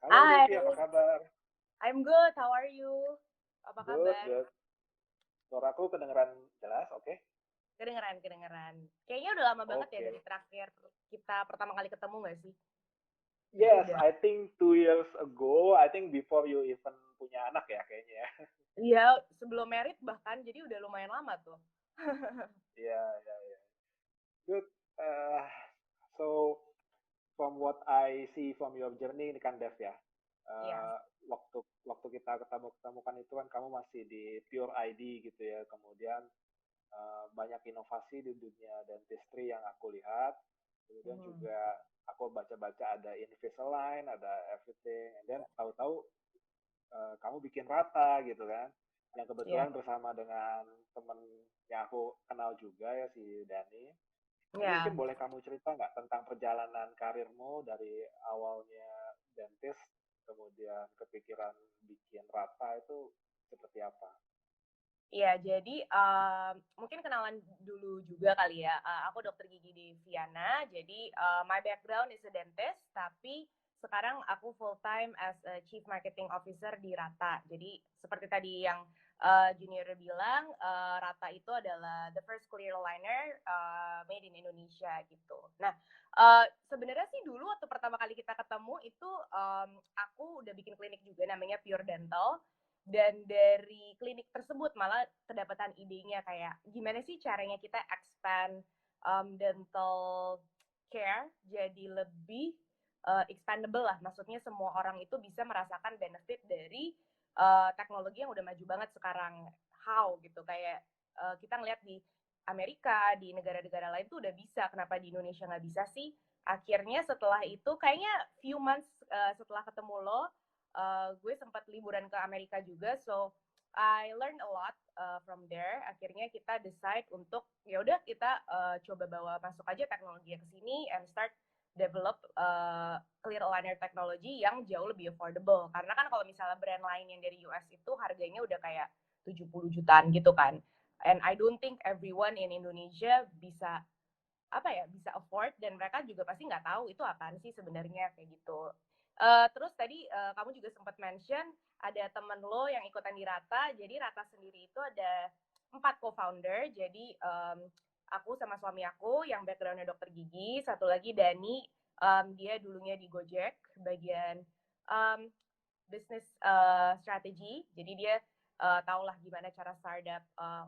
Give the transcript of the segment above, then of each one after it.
Halo Hai, Devi, apa kabar? I'm good. How are you? Apa Good, kabar? good. Suaraku kedengeran jelas, oke? Kedengeran, kedengeran. Kayaknya udah lama banget ya dari Oke. terakhir kita pertama kali ketemu nggak sih? Kayaknya Yes, udah. I think 2 years ago, I think before you even punya anak ya kayaknya ya. Iya, sebelum merit bahkan, jadi udah lumayan lama tuh. Iya, iya, iya. Good. Uh, so, from what I see from your journey ini kan Dev ya. Iya. Uh, waktu waktu kita ketemu kan itu kan kamu masih di Pure ID gitu ya. Kemudian banyak inovasi di dunia dentistry yang aku lihat. Kemudian Mhm. juga aku baca-baca ada Invisalign, ada everything, and then tahu-tahu kamu bikin Rata gitu kan. Yang Iya. kebetulan bersama dengan temen yang aku kenal juga ya si Dani. Jadi Iya. mungkin boleh kamu cerita nggak tentang perjalanan karirmu dari awalnya dentist, kemudian kepikiran bikin Rata itu seperti apa? Iya, jadi mungkin kenalan dulu juga kali ya. Aku dokter gigi di Viana, jadi my background is a dentist, tapi sekarang aku full time as a Chief Marketing Officer di Rata. Jadi seperti tadi yang Junior bilang, Rata itu adalah the first clear aligner made in Indonesia gitu. Nah, sebenarnya sih dulu waktu pertama kali kita ketemu itu aku udah bikin klinik juga namanya Pure Dental, dan dari klinik tersebut malah kedapatan idenya kayak gimana sih caranya kita expand dental care jadi lebih expandable lah, maksudnya semua orang itu bisa merasakan benefit dari teknologi yang udah maju banget sekarang. How gitu, kayak kita ngeliat di Amerika, di negara-negara lain tuh udah bisa, kenapa di Indonesia nggak bisa sih. Akhirnya setelah itu kayaknya few months setelah ketemu lo, gue sempat liburan ke Amerika juga, so I learned a lot from there. Akhirnya kita decide untuk ya udah kita coba bawa masuk aja teknologi ke sini and start develop clear aligner technology yang jauh lebih affordable. Karena kan kalau misalnya brand lain yang dari US itu harganya udah kayak 70 jutaan gitu kan. And I don't think everyone in Indonesia bisa apa ya, bisa afford, dan mereka juga pasti nggak tahu itu apaan sih sebenarnya kayak gitu. Terus tadi kamu juga sempat mention ada temen lo yang ikutan di Rata. Jadi Rata sendiri itu ada 4 co-founder. Jadi aku sama suami aku yang backgroundnya dokter gigi, satu lagi Dani, dia dulunya di Gojek bagian um, business strategy. Jadi dia tahulah gimana cara startup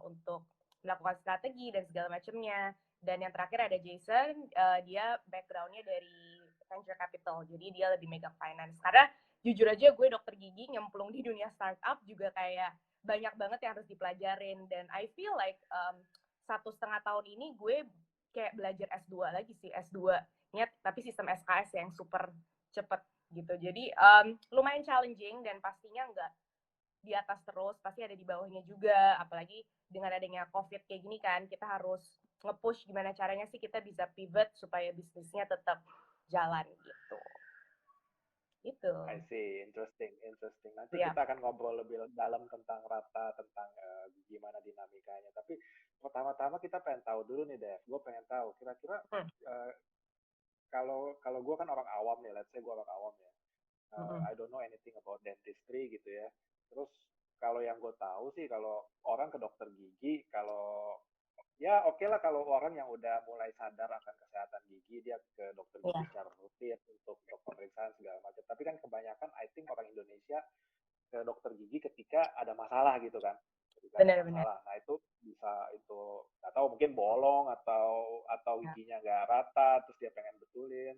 untuk melakukan strategi dan segala macamnya. Dan yang terakhir ada Jason, dia backgroundnya dari venture capital, jadi dia lebih megang finance. Karena jujur aja gue dokter gigi nyemplung di dunia startup juga kayak banyak banget yang harus dipelajarin, dan I feel like 1,5 tahun ini gue kayak belajar S2 lagi sih, S2-nya tapi sistem SKS yang super cepet gitu. Jadi lumayan challenging, dan pastinya nggak di atas terus, pasti ada di bawahnya juga. Apalagi dengan adanya COVID kayak gini kan, kita harus nge-push gimana caranya sih kita bisa pivot supaya bisnisnya tetap jalan gitu. Itu. I see, interesting, interesting. Nanti Ya. kita akan ngobrol lebih dalam tentang Rata, tentang gimana dinamikanya. Tapi pertama-tama kita pengen tahu dulu nih, Dev. Gue pengen tahu, kira-kira Hmm. uh, kalau kalau gue kan orang awam nih, let's say gue orang awam ya. Hmm. I don't know anything about dentistry gitu ya. Terus kalau yang gue tahu sih, kalau orang ke dokter gigi, kalau ya oke lah kalau orang yang udah mulai sadar akan kesehatan gigi dia ke dokter gigi Ya. secara rutin untuk pemeriksaan segala macam. Tapi kan kebanyakan I think orang Indonesia ke dokter gigi ketika ada masalah gitu kan. Ketika ada Benar-benar. masalah. Nah itu bisa itu nggak tahu mungkin bolong atau Ya. giginya nggak rata terus dia pengen betulin.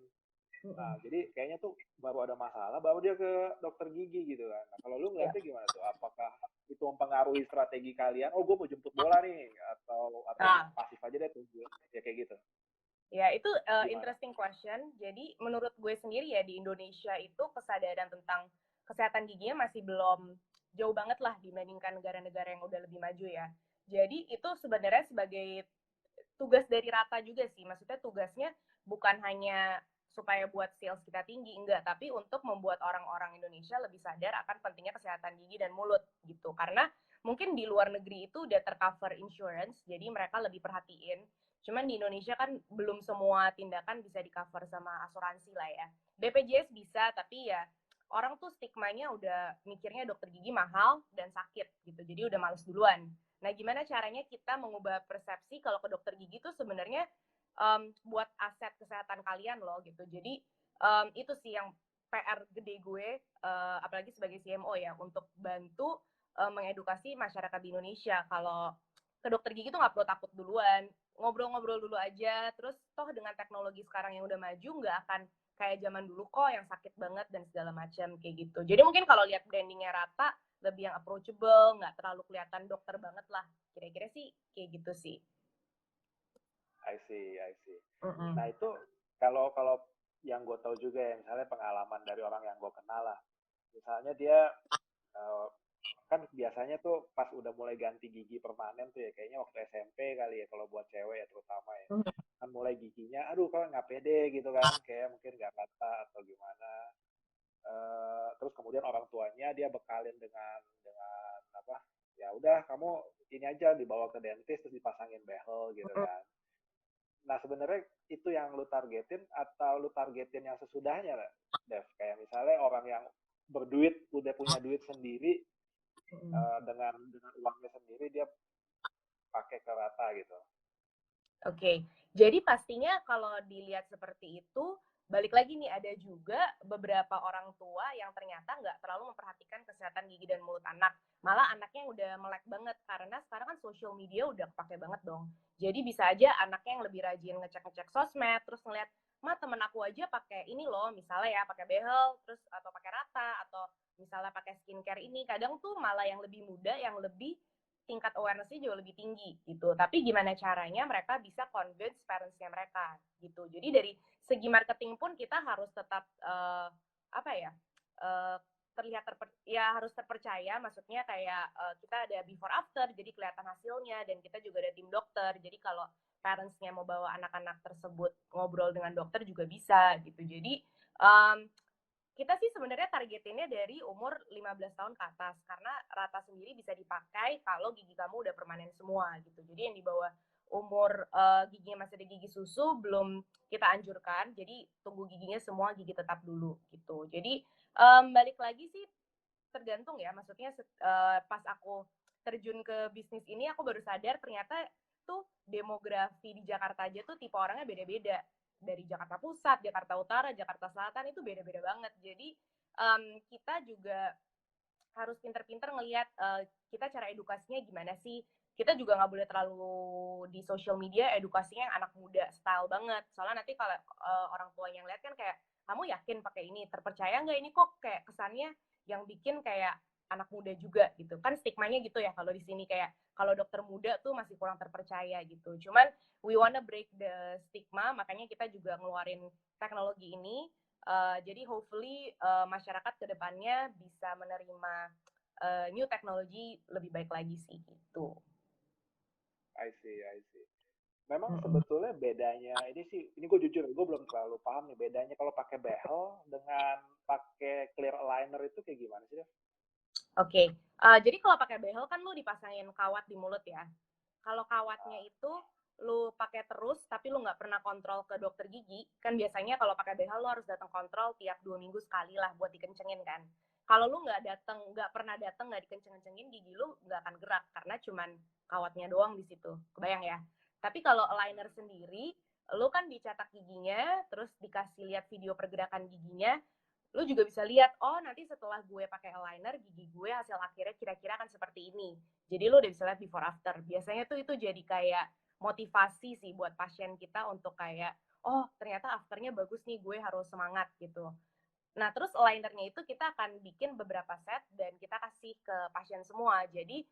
Hmm. Nah, jadi kayaknya tuh baru ada masalah, baru dia ke dokter gigi gitu kan. Nah, kalau lu Ya. ngeliatnya gimana tuh? Apakah itu mempengaruhi strategi kalian? Oh, gue mau jemput bola nih, atau Nah, pasif aja deh tungguin, ya kayak gitu. ya, itu Gimana? interesting question. Jadi menurut gue sendiri ya, di Indonesia itu kesadaran tentang kesehatan giginya masih belum jauh banget lah dibandingkan negara-negara yang udah lebih maju ya. Jadi itu sebenarnya sebagai tugas dari Rata juga sih. Maksudnya tugasnya bukan hanya supaya buat sales kita tinggi, enggak, tapi untuk membuat orang-orang Indonesia lebih sadar akan pentingnya kesehatan gigi dan mulut gitu. Karena mungkin di luar negeri itu udah tercover insurance, jadi mereka lebih perhatiin. Cuman di Indonesia kan belum semua tindakan bisa di cover sama asuransi lah ya. BPJS bisa, tapi ya orang tuh stigmanya udah mikirnya dokter gigi mahal dan sakit gitu, jadi udah males duluan. Nah, gimana caranya kita mengubah persepsi kalau ke dokter gigi tuh sebenarnya buat aset kesehatan kalian loh gitu. Jadi itu sih yang PR gede gue, apalagi sebagai CMO ya, untuk bantu mengedukasi masyarakat di Indonesia kalau ke dokter gigi tuh nggak perlu takut duluan, ngobrol-ngobrol dulu aja, terus toh dengan teknologi sekarang yang udah maju nggak akan kayak zaman dulu kok yang sakit banget dan segala macam kayak gitu. Jadi mungkin kalau lihat brandingnya Rata lebih yang approachable, nggak terlalu kelihatan dokter banget lah. Kira-kira sih kayak gitu sih. I see, I see. Mm-mm. Nah itu kalau kalau yang gue tahu juga ya, misalnya pengalaman dari orang yang gue kenal lah. Misalnya dia eh, kan biasanya tuh pas udah mulai ganti gigi permanen tuh ya, kayaknya waktu SMP kali ya kalau buat cewek ya terutama ya. Kan mulai giginya, aduh kok nggak pede gitu kan, kayak mungkin nggak kata atau gimana. Terus kemudian orang tuanya dia bekalin dengan apa? Ya udah kamu ini aja dibawa ke dentist terus dipasangin behel gitu Mm-mm. kan. Nah, sebenarnya itu yang lu targetin atau lu targetin yang sesudahnya, Dev? Kayak misalnya orang yang berduit, udah punya duit sendiri, dengan uangnya sendiri dia pakai ke Rata gitu. Oke, jadi pastinya kalau dilihat seperti itu, balik lagi nih ada juga beberapa orang tua yang ternyata nggak terlalu memperhatikan kesehatan gigi dan mulut anak. Malah anaknya yang udah melek banget karena sekarang kan social media udah pakai banget dong. Jadi bisa aja anaknya yang lebih rajin ngecek-ngecek sosmed, terus ngeliat, ma temen aku aja pakai ini loh, misalnya ya pakai behel, terus atau pakai Rata, atau misalnya pakai skincare ini. Kadang tuh malah yang lebih muda, yang lebih tingkat awareness-nya jauh lebih tinggi gitu. Tapi gimana caranya mereka bisa convince parents-nya mereka gitu. Jadi dari segi marketing pun kita harus tetap apa ya? Uh, terlihat ya harus terpercaya, maksudnya kayak kita ada before after, jadi kelihatan hasilnya, dan kita juga ada tim dokter, jadi kalau parents-nya mau bawa anak-anak tersebut ngobrol dengan dokter juga bisa gitu. Jadi um, kita sih sebenarnya targetinnya dari umur 15 tahun ke atas karena Rata sendiri bisa dipakai kalau gigi kamu udah permanen semua gitu. Jadi yang di bawah umur giginya masih ada gigi susu belum kita anjurkan. Jadi tunggu giginya semua gigi tetap dulu gitu. Jadi balik lagi sih tergantung ya. Maksudnya pas aku terjun ke bisnis ini aku baru sadar ternyata tuh demografi di Jakarta aja tuh tipe orangnya beda-beda, dari Jakarta Pusat, Jakarta Utara, Jakarta Selatan itu beda-beda banget. Jadi kita juga harus pinter-pinter ngelihat kita cara edukasinya gimana sih. Kita juga nggak boleh terlalu di social media edukasinya yang anak muda style banget. Soalnya nanti kalau orang tua yang lihat kan kayak, kamu yakin pakai ini, terpercaya nggak ini, kok kayak kesannya yang bikin kayak anak muda juga gitu kan, stigmanya gitu ya kalau di sini, kayak kalau dokter muda tuh masih kurang terpercaya gitu. Cuman we wanna break the stigma, makanya kita juga ngeluarin teknologi ini. Jadi hopefully masyarakat kedepannya bisa menerima new technology lebih baik lagi sih gitu. I see, I see. Memang Mm-mm. sebetulnya bedanya ini sih, ini gue jujur, gue belum terlalu paham nih bedanya kalau pakai behel dengan pakai clear aligner itu kayak gimana sih, Dev? Oke, jadi kalau pakai behel kan lu dipasangin kawat di mulut ya. Kalau kawatnya Ah, itu lu pakai terus tapi lu nggak pernah kontrol ke dokter gigi, kan biasanya kalau pakai behel lu harus datang kontrol tiap 2 minggu sekali lah buat dikencengin kan. Kalau lu nggak pernah datang, nggak dikenceng-kencengin, gigi lu nggak akan gerak karena cuman kawatnya doang di situ. Kebayang ya? Tapi kalau aligner sendiri, lu kan dicetak giginya, terus dikasih lihat video pergerakan giginya, lu juga bisa lihat, oh nanti setelah gue pakai aligner gigi gue hasil akhirnya kira-kira akan seperti ini. Jadi lu udah bisa lihat before after. Biasanya tuh itu jadi kayak motivasi sih buat pasien kita untuk kayak, oh ternyata afternya bagus nih, gue harus semangat gitu. Nah, terus linernya itu kita akan bikin beberapa set dan kita kasih ke pasien semua. Jadi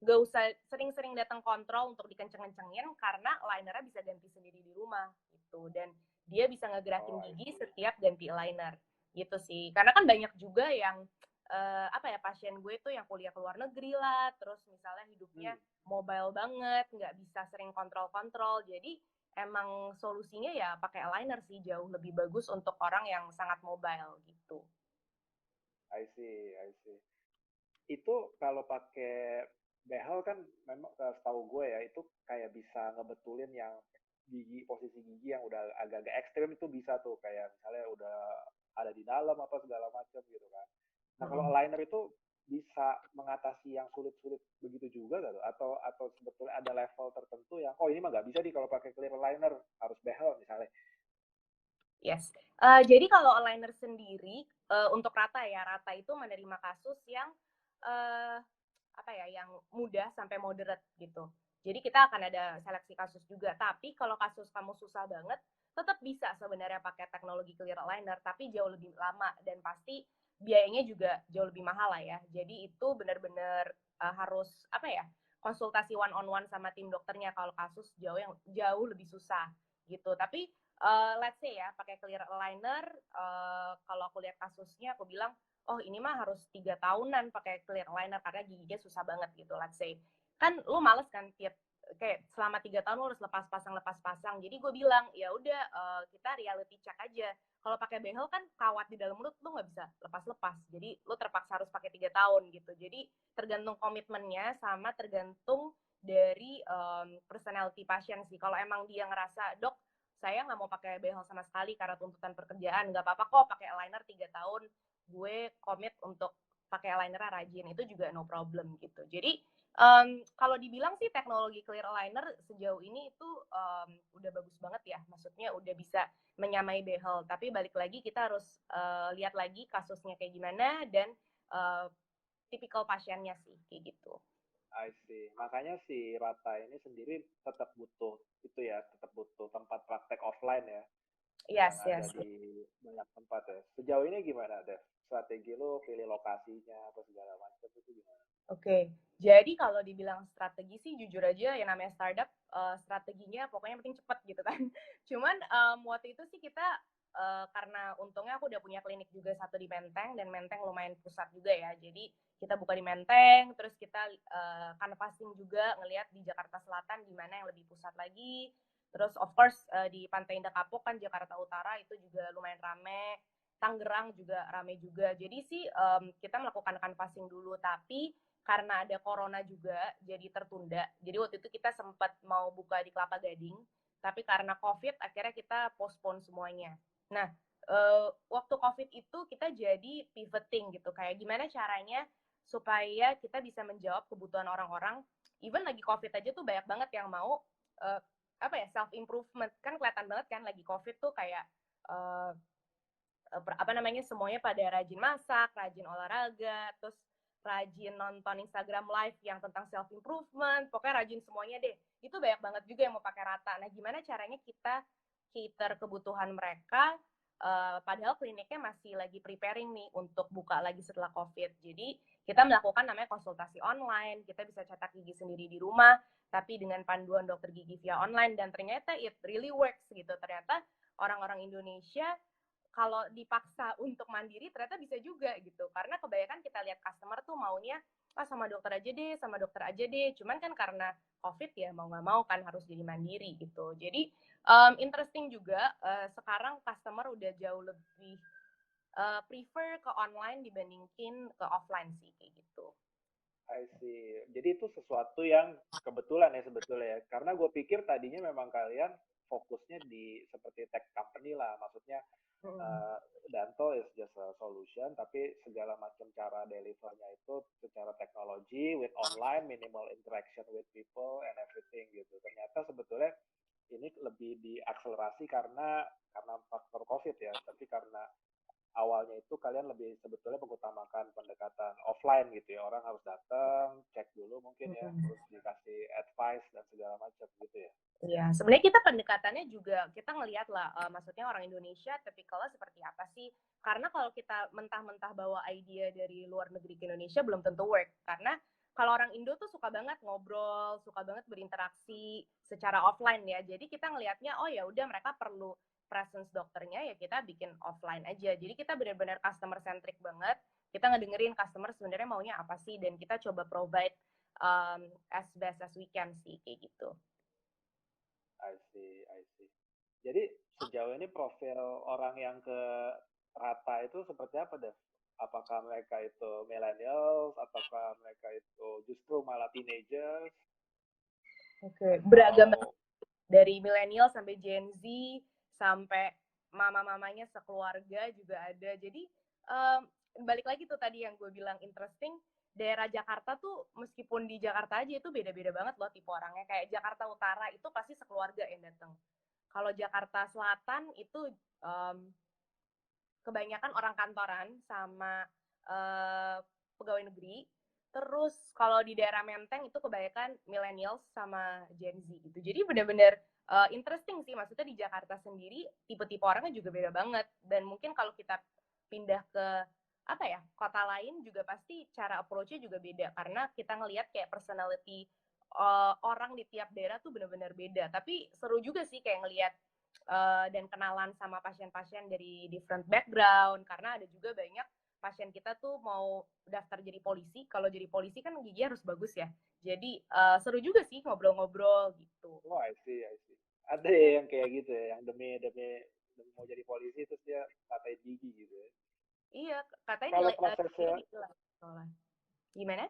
gak usah sering-sering datang kontrol untuk dikenceng-kencengin karena linernya bisa ganti sendiri di rumah gitu. Dan dia bisa ngegerakin oh, I gigi see. setiap ganti liner gitu sih. Karena kan banyak juga yang apa ya, pasien gue tuh yang kuliah ke luar negeri lah, terus misalnya hidupnya Hmm, mobile banget, nggak bisa sering kontrol-kontrol. Jadi emang solusinya ya pakai aligner sih, jauh lebih bagus untuk orang yang sangat mobile gitu. I see, I see. Itu kalau pakai behel kan memang setahu gue ya itu kayak bisa ngebetulin yang posisi gigi yang udah agak-agak ekstrim itu bisa tuh kayak misalnya udah ada di dalam apa segala macam gitu kan. Nah kalau Mm-mm. aligner itu bisa mengatasi yang sulit-sulit begitu juga gak tuh? Atau sebetulnya ada level tertentu yang oh ini mah nggak bisa nih kalau pakai clear aligner harus behel misalnya. Yes. Jadi kalau aligner sendiri untuk Rata ya, Rata itu menerima kasus yang uh, apa ya, yang mudah sampai moderate gitu. Jadi kita akan ada seleksi kasus juga. Tapi kalau kasus kamu susah banget, tetap bisa sebenarnya pakai teknologi clear aligner, tapi jauh lebih lama dan pasti biayanya juga jauh lebih mahal lah ya. Jadi itu benar-benar harus apa ya, konsultasi one on one sama tim dokternya kalau kasus jauh lebih susah gitu. Tapi let's say ya pakai clear aligner, kalau aku lihat kasusnya aku bilang oh ini mah harus 3 tahunan pakai clear aligner karena giginya susah banget gitu, let's say. Kan lu males kan tiap kayak selama 3 tahun lu harus lepas pasang. Jadi gue bilang ya udah kita reality check aja. Kalau pakai behel kan kawat di dalam mulut lu nggak bisa lepas-lepas. Jadi lu terpaksa harus pakai 3 tahun gitu. Jadi tergantung komitmennya sama tergantung dari personality pasien sih. Kalau emang dia ngerasa dok saya nggak mau pakai behel sama sekali karena tuntutan pekerjaan, nggak apa-apa kok pakai aligner 3 tahun, gue komit untuk pakai aligner rajin, itu juga no problem gitu. Jadi kalau dibilang sih teknologi clear aligner sejauh ini itu udah bagus banget ya, maksudnya udah bisa menyamai behel. Tapi balik lagi kita harus lihat lagi kasusnya kayak gimana dan uh, tipikal pasiennya sih kayak gitu. I see. Makanya si Rata ini sendiri tetap butuh itu ya, tetap butuh tempat praktek offline ya, yang Yes, ada yes. di banyak tempat ya. Sejauh ini gimana deh? Strategi lu pilih lokasinya apa segala macam itu gimana? Oke, jadi kalau dibilang strategi sih jujur aja yang namanya startup strateginya pokoknya yang penting cepet gitu kan. Cuman waktu itu sih kita karena untungnya aku udah punya klinik juga satu di Menteng dan Menteng lumayan pusat juga ya. Jadi kita buka di Menteng, terus kita canvassing juga ngelihat di Jakarta Selatan di mana yang lebih pusat lagi. Terus of course di Pantai Indah Kapuk kan Jakarta Utara itu juga lumayan rame. Tangerang juga rame juga. Jadi sih kita melakukan canvassing dulu, tapi karena ada corona juga jadi tertunda. Jadi waktu itu kita sempat mau buka di Kelapa Gading, tapi karena COVID akhirnya kita postpone semuanya. Nah, waktu COVID itu kita jadi pivoting gitu, kayak gimana caranya supaya kita bisa menjawab kebutuhan orang-orang. Even lagi COVID aja tuh banyak banget yang mau uh, apa ya, self improvement, kan kelihatan banget kan lagi COVID tuh kayak uh, apa namanya, semuanya pada rajin masak, rajin olahraga, terus rajin nonton Instagram live yang tentang self improvement, pokoknya rajin semuanya deh. Itu banyak banget juga yang mau pakai Rata. Nah, gimana caranya kita cater kebutuhan mereka padahal kliniknya masih lagi preparing nih untuk buka lagi setelah COVID. Jadi kita melakukan namanya konsultasi online, kita bisa cetak gigi sendiri di rumah, tapi dengan panduan dokter gigi via online, dan ternyata it really works gitu. Ternyata orang-orang Indonesia kalau dipaksa untuk mandiri ternyata bisa juga gitu, karena kebanyakan kita lihat customer tuh maunya sama dokter aja deh, sama dokter aja deh, cuman kan karena COVID ya mau nggak mau kan harus jadi mandiri gitu. Jadi interesting juga sekarang customer udah jauh lebih prefer ke online dibandingin ke offline sih kayak gitu. I see. Jadi itu sesuatu yang kebetulan ya sebetulnya ya. Karena gue pikir tadinya memang kalian fokusnya di seperti tech company lah. Maksudnya Hmm. uh, Danto is just a solution, tapi segala macam cara delivernya itu secara teknologi, with online, minimal interaction with people and everything gitu. Ternyata sebetulnya ini lebih diakselerasi karena faktor COVID ya, tapi karena awalnya itu kalian lebih sebetulnya mengutamakan pendekatan offline gitu ya. Orang harus datang, cek dulu mungkin ya, Hmm. terus dikasih advice dan segala macam gitu ya. Iya, sebenarnya kita pendekatannya juga kita ngelihat lah, maksudnya orang Indonesia tipikalnya seperti apa sih? Karena kalau kita mentah-mentah bawa idea dari luar negeri ke Indonesia belum tentu work. Karena kalau orang Indo tuh suka banget ngobrol, suka banget berinteraksi secara offline ya. Jadi kita ngelihatnya, oh ya udah mereka perlu presence dokternya ya kita bikin offline aja. Jadi kita benar-benar customer centric banget. Kita ngedengerin customer sebenarnya maunya apa sih dan kita coba provide as best as we can sih kayak gitu. I see, I see. Jadi sejauh ini profil orang yang ke Rata itu seperti apa deh? Apakah mereka itu millennials, ataukah mereka itu justru malah teenagers, Oke, beragam atau dari milenial sampai Gen Z sampai mama-mamanya sekeluarga juga ada. Jadi balik lagi tuh tadi yang gue bilang interesting, daerah Jakarta tuh meskipun di Jakarta aja itu beda-beda banget loh tipe orangnya. Kayak Jakarta Utara itu pasti sekeluarga yang datang. Kalau Jakarta Selatan itu kebanyakan orang kantoran sama pegawai negeri. Terus kalau di daerah Menteng itu kebanyakan millennials sama Gen Z gitu. Jadi benar-benar interesting sih. Maksudnya di Jakarta sendiri tipe-tipe orangnya juga beda banget. Dan mungkin kalau kita pindah ke apa ya kota lain juga pasti cara approach-nya juga beda karena kita ngelihat kayak personality orang di tiap daerah tuh benar-benar beda. Tapi seru juga sih kayak ngelihat dan kenalan sama pasien-pasien dari different background karena ada juga banyak pasien kita tuh mau daftar jadi polisi. Kalau jadi polisi kan gigi harus bagus ya. Jadi seru juga sih ngobrol-ngobrol gitu. Oh, I see, I see. Ada ya yang kayak gitu ya, yang demi mau jadi polisi terus dia katain gigi gitu ya. Iya, katanya Kalau nilai prosesnya, gitu lah. Gimana?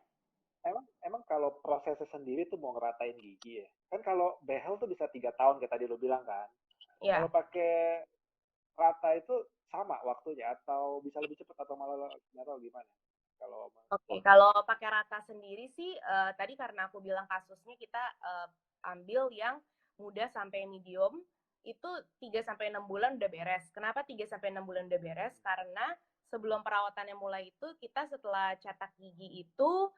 emang emang kalau prosesnya sendiri tuh mau ngeratain gigi ya. Kan kalau behel tuh bisa 3 tahun kayak tadi lo bilang kan. Kalau Ya, pakai rata itu sama waktunya atau bisa lebih cepat atau malah nggak tahu gimana. Kalau oke. waktu. Kalau pakai rata sendiri sih, tadi karena aku bilang kasusnya kita ambil yang mudah sampai medium, itu 3 sampai 6 bulan udah beres. Kenapa 3 sampai 6 bulan udah beres? Karena sebelum perawatannya mulai itu, kita setelah cetak gigi itu,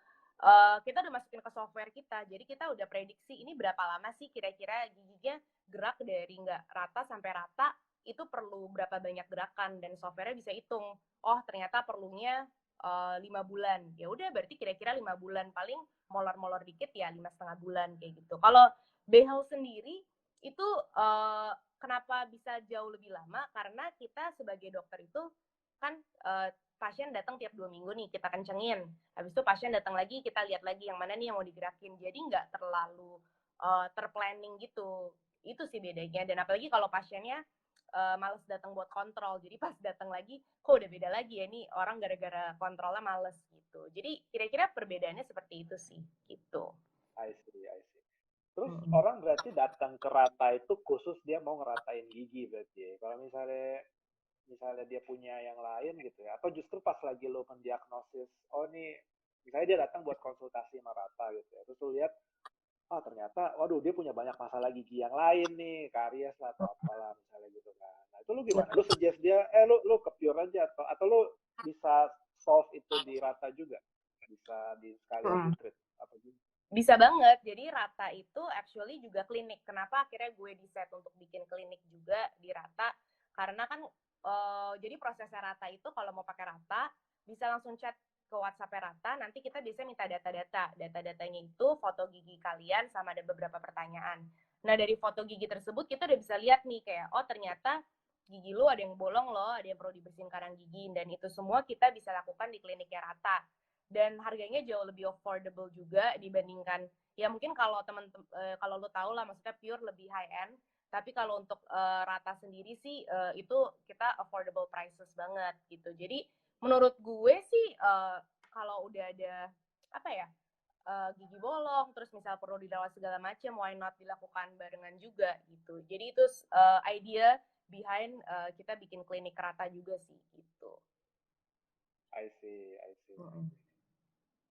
kita udah masukin ke software kita. Jadi kita udah prediksi ini berapa lama sih kira-kira giginya gerak dari nggak rata sampai rata, itu perlu berapa banyak gerakan. Dan software-nya bisa hitung, oh ternyata perlunya 5 bulan. Ya udah berarti kira-kira 5 bulan, paling molor-molor dikit ya 5,5 bulan kayak gitu. Kalau behel sendiri itu kenapa bisa jauh lebih lama karena kita sebagai dokter itu kan pasien datang tiap 2 minggu nih kita kencengin, habis itu pasien datang lagi kita lihat lagi yang mana nih yang mau digerakin, jadi nggak terlalu terplanning gitu. Itu sih bedanya. Dan apalagi kalau pasiennya males datang buat kontrol. Jadi pas datang lagi, kok udah beda lagi ya nih orang gara-gara kontrolnya males gitu. Jadi kira-kira perbedaannya seperti itu sih, gitu. I see, I see. Terus Mm-mm. orang berarti datang ke Rata itu khusus dia mau ngeratain gigi berarti ya. Kalau misalnya misalnya dia punya yang lain gitu ya, atau justru pas lagi lo mendiagnosis, oh nih, misalnya dia datang buat konsultasi sama Rata gitu ya, terus lo lihat, ah ternyata, waduh dia punya banyak masalah gigi yang lain nih, karies lah atau apalah misalnya gitu kan. Nah itu lo gimana? Lo suggest dia, lo ke Pure aja atau lo bisa solve itu di Rata juga, bisa di sekalian di Mm. treat apa gitu? Bisa banget. Jadi Rata itu actually juga klinik. Kenapa akhirnya gue decide untuk bikin klinik juga di Rata? Karena kan jadi prosesnya Rata itu kalau mau pakai Rata bisa langsung chat ke WhatsApp Rata. Nanti kita bisa minta data-data. Data-datanya itu foto gigi kalian sama ada beberapa pertanyaan. Nah dari foto gigi tersebut kita udah bisa lihat nih kayak oh ternyata gigi lu ada yang bolong loh, ada yang perlu dibersihin karang gigi, dan itu semua kita bisa lakukan di kliniknya Rata. Dan harganya jauh lebih affordable juga dibandingkan ya mungkin kalau kalau lo tahu lah maksudnya Pure lebih high end, tapi kalau untuk Rata sendiri sih itu kita affordable prices banget gitu. Jadi menurut gue sih kalau udah ada apa ya gigi bolong terus misal perlu dirawat segala macam, why not dilakukan barengan juga gitu. Jadi itu idea behind kita bikin klinik Rata juga sih gitu. I see, I see. Mm-mm.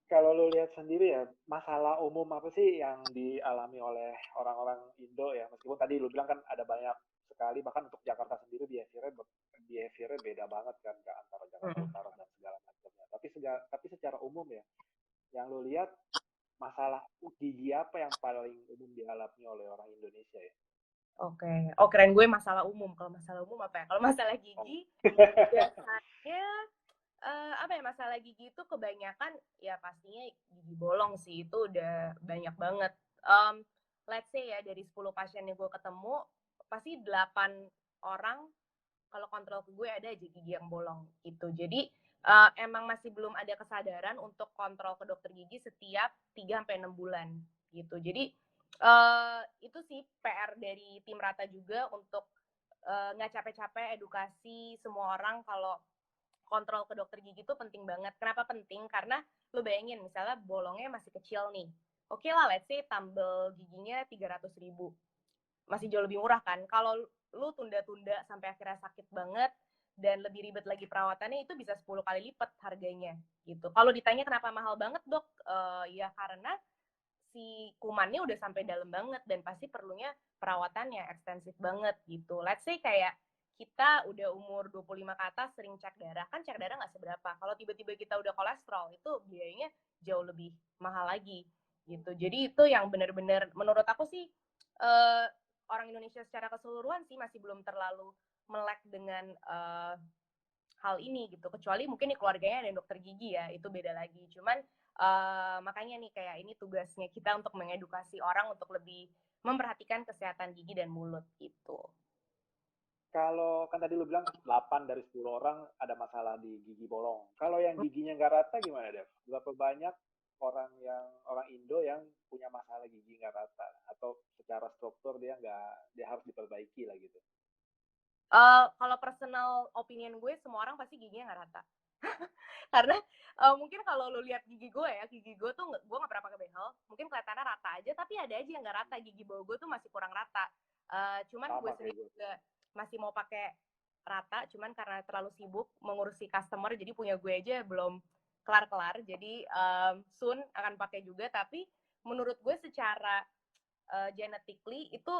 Kalau lu lihat sendiri ya, masalah umum apa sih yang dialami oleh orang-orang Indo ya? Meskipun tadi lu bilang kan ada banyak sekali, bahkan untuk Jakarta sendiri behaviornya beda banget kan, ke antara Jakarta Mm-mm. Utara dan segala macamnya. Tapi secara umum ya, yang lu lihat masalah gigi apa yang paling umum dialami oleh orang Indonesia ya? Oke, oh keren gue masalah umum. Kalau masalah umum apa ya? Kalau masalah Oh, gigi, biasanya apa ya masalah gigi itu kebanyakan ya pastinya gigi bolong sih itu udah banyak banget. Um, let's say ya dari 10 pasien yang gue ketemu pasti 8 orang kalau kontrol ke gue ada aja gigi yang bolong gitu. Jadi emang masih belum ada kesadaran untuk kontrol ke dokter gigi setiap 3 sampai 6 bulan gitu. Jadi itu sih PR dari tim Rata juga untuk nggak capek-capek edukasi semua orang kalau kontrol ke dokter gigi itu penting banget. Kenapa penting? Karena lo bayangin misalnya bolongnya masih kecil nih. Oke lah, let's say tambal giginya 300.000. Masih jauh lebih murah kan. Kalau lu tunda-tunda sampai akhirnya sakit banget dan lebih ribet lagi perawatannya, itu bisa 10 kali lipat harganya gitu. Kalau ditanya kenapa mahal banget dok, ya karena si kumannya udah sampai dalam banget dan pasti perlunya perawatannya ekstensif banget gitu. Let's say kayak kita udah umur 25 ke atas sering cek darah, kan cek darah nggak seberapa. Kalau tiba-tiba kita udah kolesterol, itu biayanya jauh lebih mahal lagi gitu. Jadi itu yang benar-benar menurut aku sih uh, orang Indonesia secara keseluruhan sih masih belum terlalu melek dengan hal ini gitu. Kecuali mungkin di keluarganya ada dokter gigi ya, itu beda lagi. Cuman makanya nih kayak ini tugasnya kita untuk mengedukasi orang untuk lebih memperhatikan kesehatan gigi dan mulut gitu. Kalau kan tadi lu bilang 8 dari 10 orang ada masalah di gigi bolong. Kalau yang giginya nggak rata gimana, Dev? Berapa banyak orang Indo yang punya masalah gigi nggak rata atau secara struktur dia harus diperbaiki lah gitu. Kalau personal opinion gue, semua orang pasti giginya nggak rata. Karena mungkin kalau lu lihat gigi gue tuh gue nggak pernah pakai behel, mungkin kelihatannya rata aja, tapi ada aja yang nggak rata. Gigi bawah gue tuh masih kurang rata. Cuman gue Sama kayak sendiri gue. juga masih mau pakai rata, cuman karena terlalu sibuk mengurusi customer, jadi punya gue aja belum kelar-kelar. Jadi soon akan pakai juga, tapi menurut gue secara genetically itu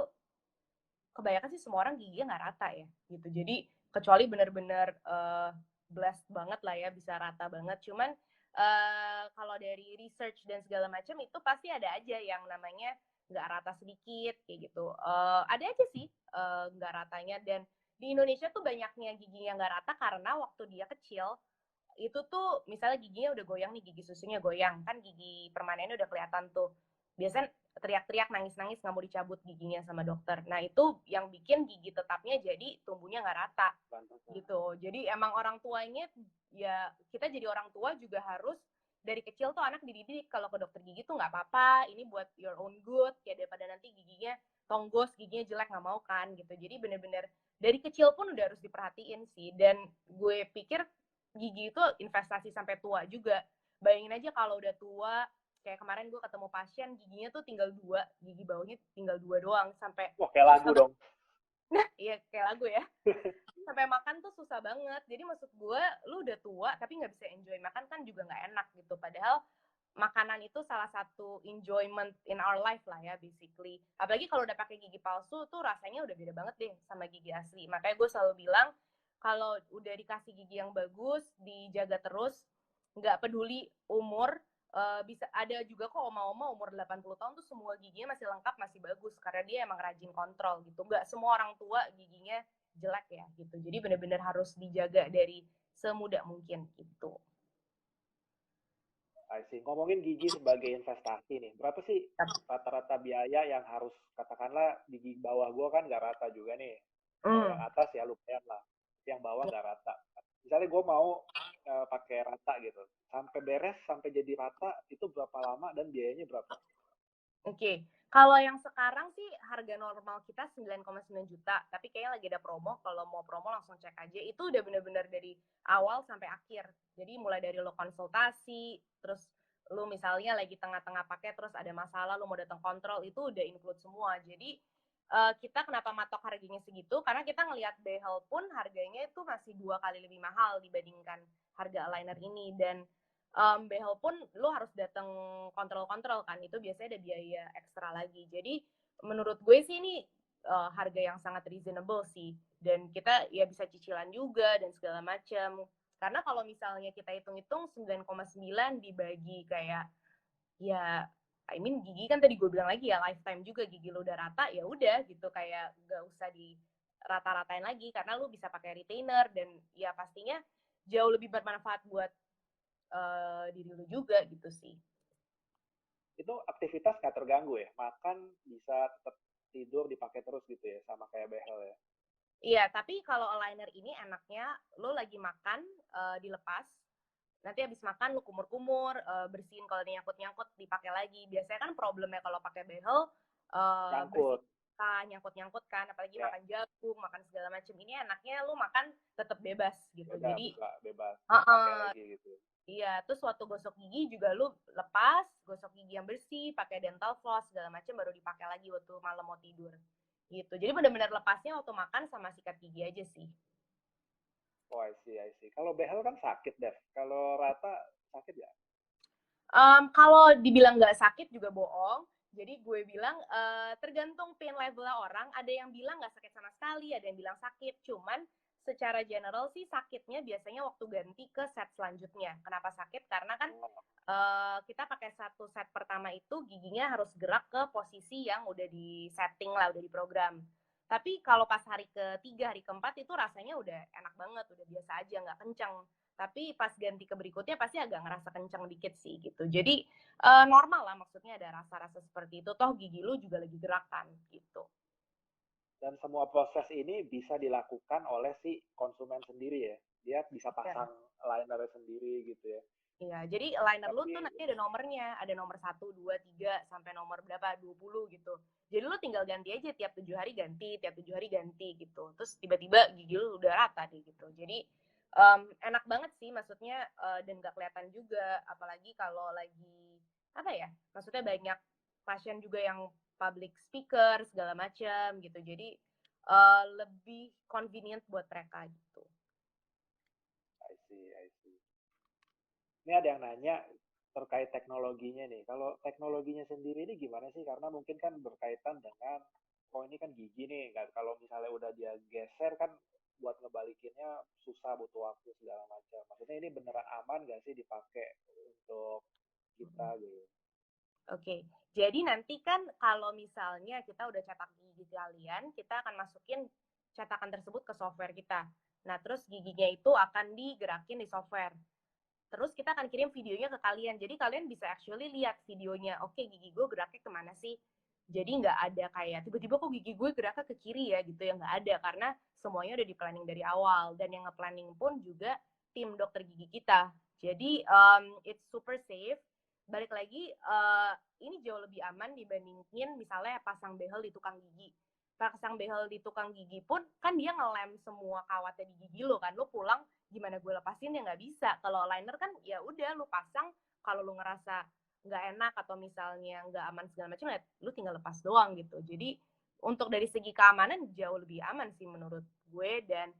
kebanyakan sih semua orang giginya nggak rata ya gitu. Jadi kecuali benar-benar blessed banget lah ya bisa rata banget. Cuman kalau dari research dan segala macam itu pasti ada aja yang namanya nggak rata sedikit kayak gitu. Ada aja sih nggak ratanya, dan di Indonesia tuh banyaknya gigi yang nggak rata karena waktu dia kecil itu tuh misalnya giginya udah goyang nih, gigi susunya goyang, kan gigi permanennya udah kelihatan tuh. Biasanya teriak-teriak, nangis-nangis, nggak mau dicabut giginya sama dokter. Nah itu yang bikin gigi tetapnya jadi tumbuhnya nggak rata gitu. Jadi emang orang tuanya, ya kita jadi orang tua juga harus dari kecil tuh anak dididik kalau ke dokter gigi tuh nggak apa-apa, ini buat your own good, ya daripada nanti giginya tonggos, giginya jelek, nggak mau kan gitu. Jadi bener-bener dari kecil pun udah harus diperhatiin sih. Dan gue pikir gigi itu investasi sampai tua juga. Bayangin aja kalau udah tua, kayak kemarin gue ketemu pasien giginya tuh tinggal 2, gigi bawahnya tinggal 2 doang, sampai Wah, kayak lagu susah. dong. Nah iya kayak lagu ya, sampai makan tuh susah banget. Jadi maksud gue, lu udah tua tapi nggak bisa enjoy makan kan juga nggak enak gitu. Padahal makanan itu salah satu enjoyment in our life lah ya basically. Apalagi kalau udah pakai gigi palsu tuh rasanya udah beda banget deh sama gigi asli. Makanya gue selalu bilang kalau udah dikasih gigi yang bagus, dijaga terus, nggak peduli umur. Bisa ada juga kok oma-oma umur 80 tahun tuh semua giginya masih lengkap, masih bagus karena dia emang rajin kontrol gitu. Nggak semua orang tua giginya jelek ya gitu. Jadi benar-benar harus dijaga dari semudah mungkin gitu. I see. Ngomongin gigi sebagai investasi nih, berapa sih rata-rata biaya yang harus, katakanlah di gigi bawah gua kan nggak rata juga nih. Kalau yang Hmm. atas ya lumayan lah, yang bawah nggak rata. Misalnya gua mau pakai rata gitu, sampai beres, sampai jadi rata, itu berapa lama dan biayanya berapa? Oke, kalau yang sekarang sih harga normal kita 9,9 juta, tapi kayaknya lagi ada promo. Kalau mau promo langsung cek aja. Itu udah bener-bener dari awal sampai akhir. Jadi mulai dari lo konsultasi, terus lo misalnya lagi tengah-tengah pakai terus ada masalah, lo mau datang kontrol, itu udah include semua. Jadi kita kenapa matok harganya segitu? Karena kita ngelihat behel pun harganya itu masih 2 kali lebih mahal dibandingkan harga aligner ini. Dan behel pun lo harus datang kontrol-kontrol kan, itu biasanya ada biaya ekstra lagi. Jadi menurut gue sih ini harga yang sangat reasonable sih, dan kita ya bisa cicilan juga dan segala macam. Karena kalau misalnya kita hitung-hitung 9,9 dibagi kayak, ya I mean gigi kan tadi gue bilang lagi ya lifetime juga, gigi lo udah rata ya udah gitu, kayak gak usah di rata-ratain lagi karena lo bisa pakai retainer, dan ya pastinya jauh lebih bermanfaat buat diri lu juga gitu sih. Itu aktivitas nggak terganggu ya? Makan bisa tetap, tidur dipakai terus gitu ya, sama kayak behel ya? Iya, tapi kalau aligner ini enaknya lo lagi makan dilepas, nanti habis makan lu kumur-kumur, bersihin kalau nyangkut-nyangkut dipakai lagi. Biasanya kan problemnya kalau pakai behel bersih Nyangkut. nyangkut-nyangkut kan, apalagi Ya, makan jagung, makan segala macam. Ini enaknya lu makan tetap bebas ya gitu. udah Jadi buka bebas, pakai uh, lagi gitu. iya, terus waktu gosok gigi juga lu lepas, gosok gigi yang bersih, pakai dental floss segala macam, baru dipakai lagi waktu malam mau tidur. gitu. Jadi benar-benar lepasnya waktu makan sama sikat gigi aja sih. Oh, I see, I see. Kalau behel kan sakit, Dev. Kalau Rata sakit nggak? Kalau dibilang nggak sakit juga bohong. Jadi gue bilang tergantung pain levelnya orang. Ada yang bilang nggak sakit sama sekali, ada yang bilang sakit. Cuman secara general sih sakitnya biasanya waktu ganti ke set selanjutnya. Kenapa sakit? Karena kan Oh, kita pakai satu set pertama itu giginya harus gerak ke posisi yang udah di setting lah, udah di program. Tapi kalau pas hari ketiga, hari keempat itu rasanya udah enak banget, udah biasa aja, nggak kenceng. Tapi pas ganti ke berikutnya pasti agak ngerasa kenceng dikit sih gitu. Jadi normal lah, maksudnya ada rasa-rasa seperti itu. Toh gigi lu juga lagi gerakan gitu. dan semua proses ini bisa dilakukan oleh si konsumen sendiri ya. Dia bisa Ya. pasang liner sendiri gitu ya. Iya, jadi liner lu tuh Tapi nanti ada nomornya, ada nomor 1, 2, 3 sampai nomor berapa, 20 gitu. Jadi lu tinggal ganti aja tiap 7 hari ganti, tiap 7 hari ganti gitu. Terus tiba-tiba gigi lu udah rata deh gitu. Jadi enak banget sih, maksudnya dan gak kelihatan juga, apalagi kalau lagi apa ya, maksudnya banyak pasien juga yang public speaker segala macam gitu. Jadi lebih convenient buat mereka gitu. I see, I see. Ini ada yang nanya terkait teknologinya nih. Kalau teknologinya sendiri ini gimana sih? Karena mungkin kan berkaitan dengan, oh ini kan gigi nih. Kalau misalnya udah dia geser kan buat ngebalikinnya susah, butuh waktu segala macam. Maksudnya ini beneran aman gak sih dipakai untuk kita gitu? Oke, jadi nanti kan kalau misalnya kita udah cetak gigi kalian, kita akan masukin cetakan tersebut ke software kita. Nah, terus giginya itu akan digerakin di software. Terus kita akan kirim videonya ke kalian. Jadi kalian bisa actually lihat videonya. Oke, gigi gue geraknya kemana sih? Jadi nggak ada kayak tiba-tiba kok gigi gue geraknya ke kiri ya gitu, ya nggak ada, karena semuanya udah di planning dari awal, dan yang nge-planning pun juga tim dokter gigi kita. Jadi it's super safe. Balik lagi, ini jauh lebih aman dibandingin misalnya pasang behel di tukang gigi. Pasang behel di tukang gigi pun kan dia ngelem semua kawatnya di gigi lo kan, lo pulang gimana gue lepasin ya nggak bisa. Kalau liner kan ya udah lu pasang, kalau lu ngerasa nggak enak atau misalnya nggak aman segala macam ya lu tinggal lepas doang gitu. Jadi untuk dari segi keamanan jauh lebih aman sih menurut gue, dan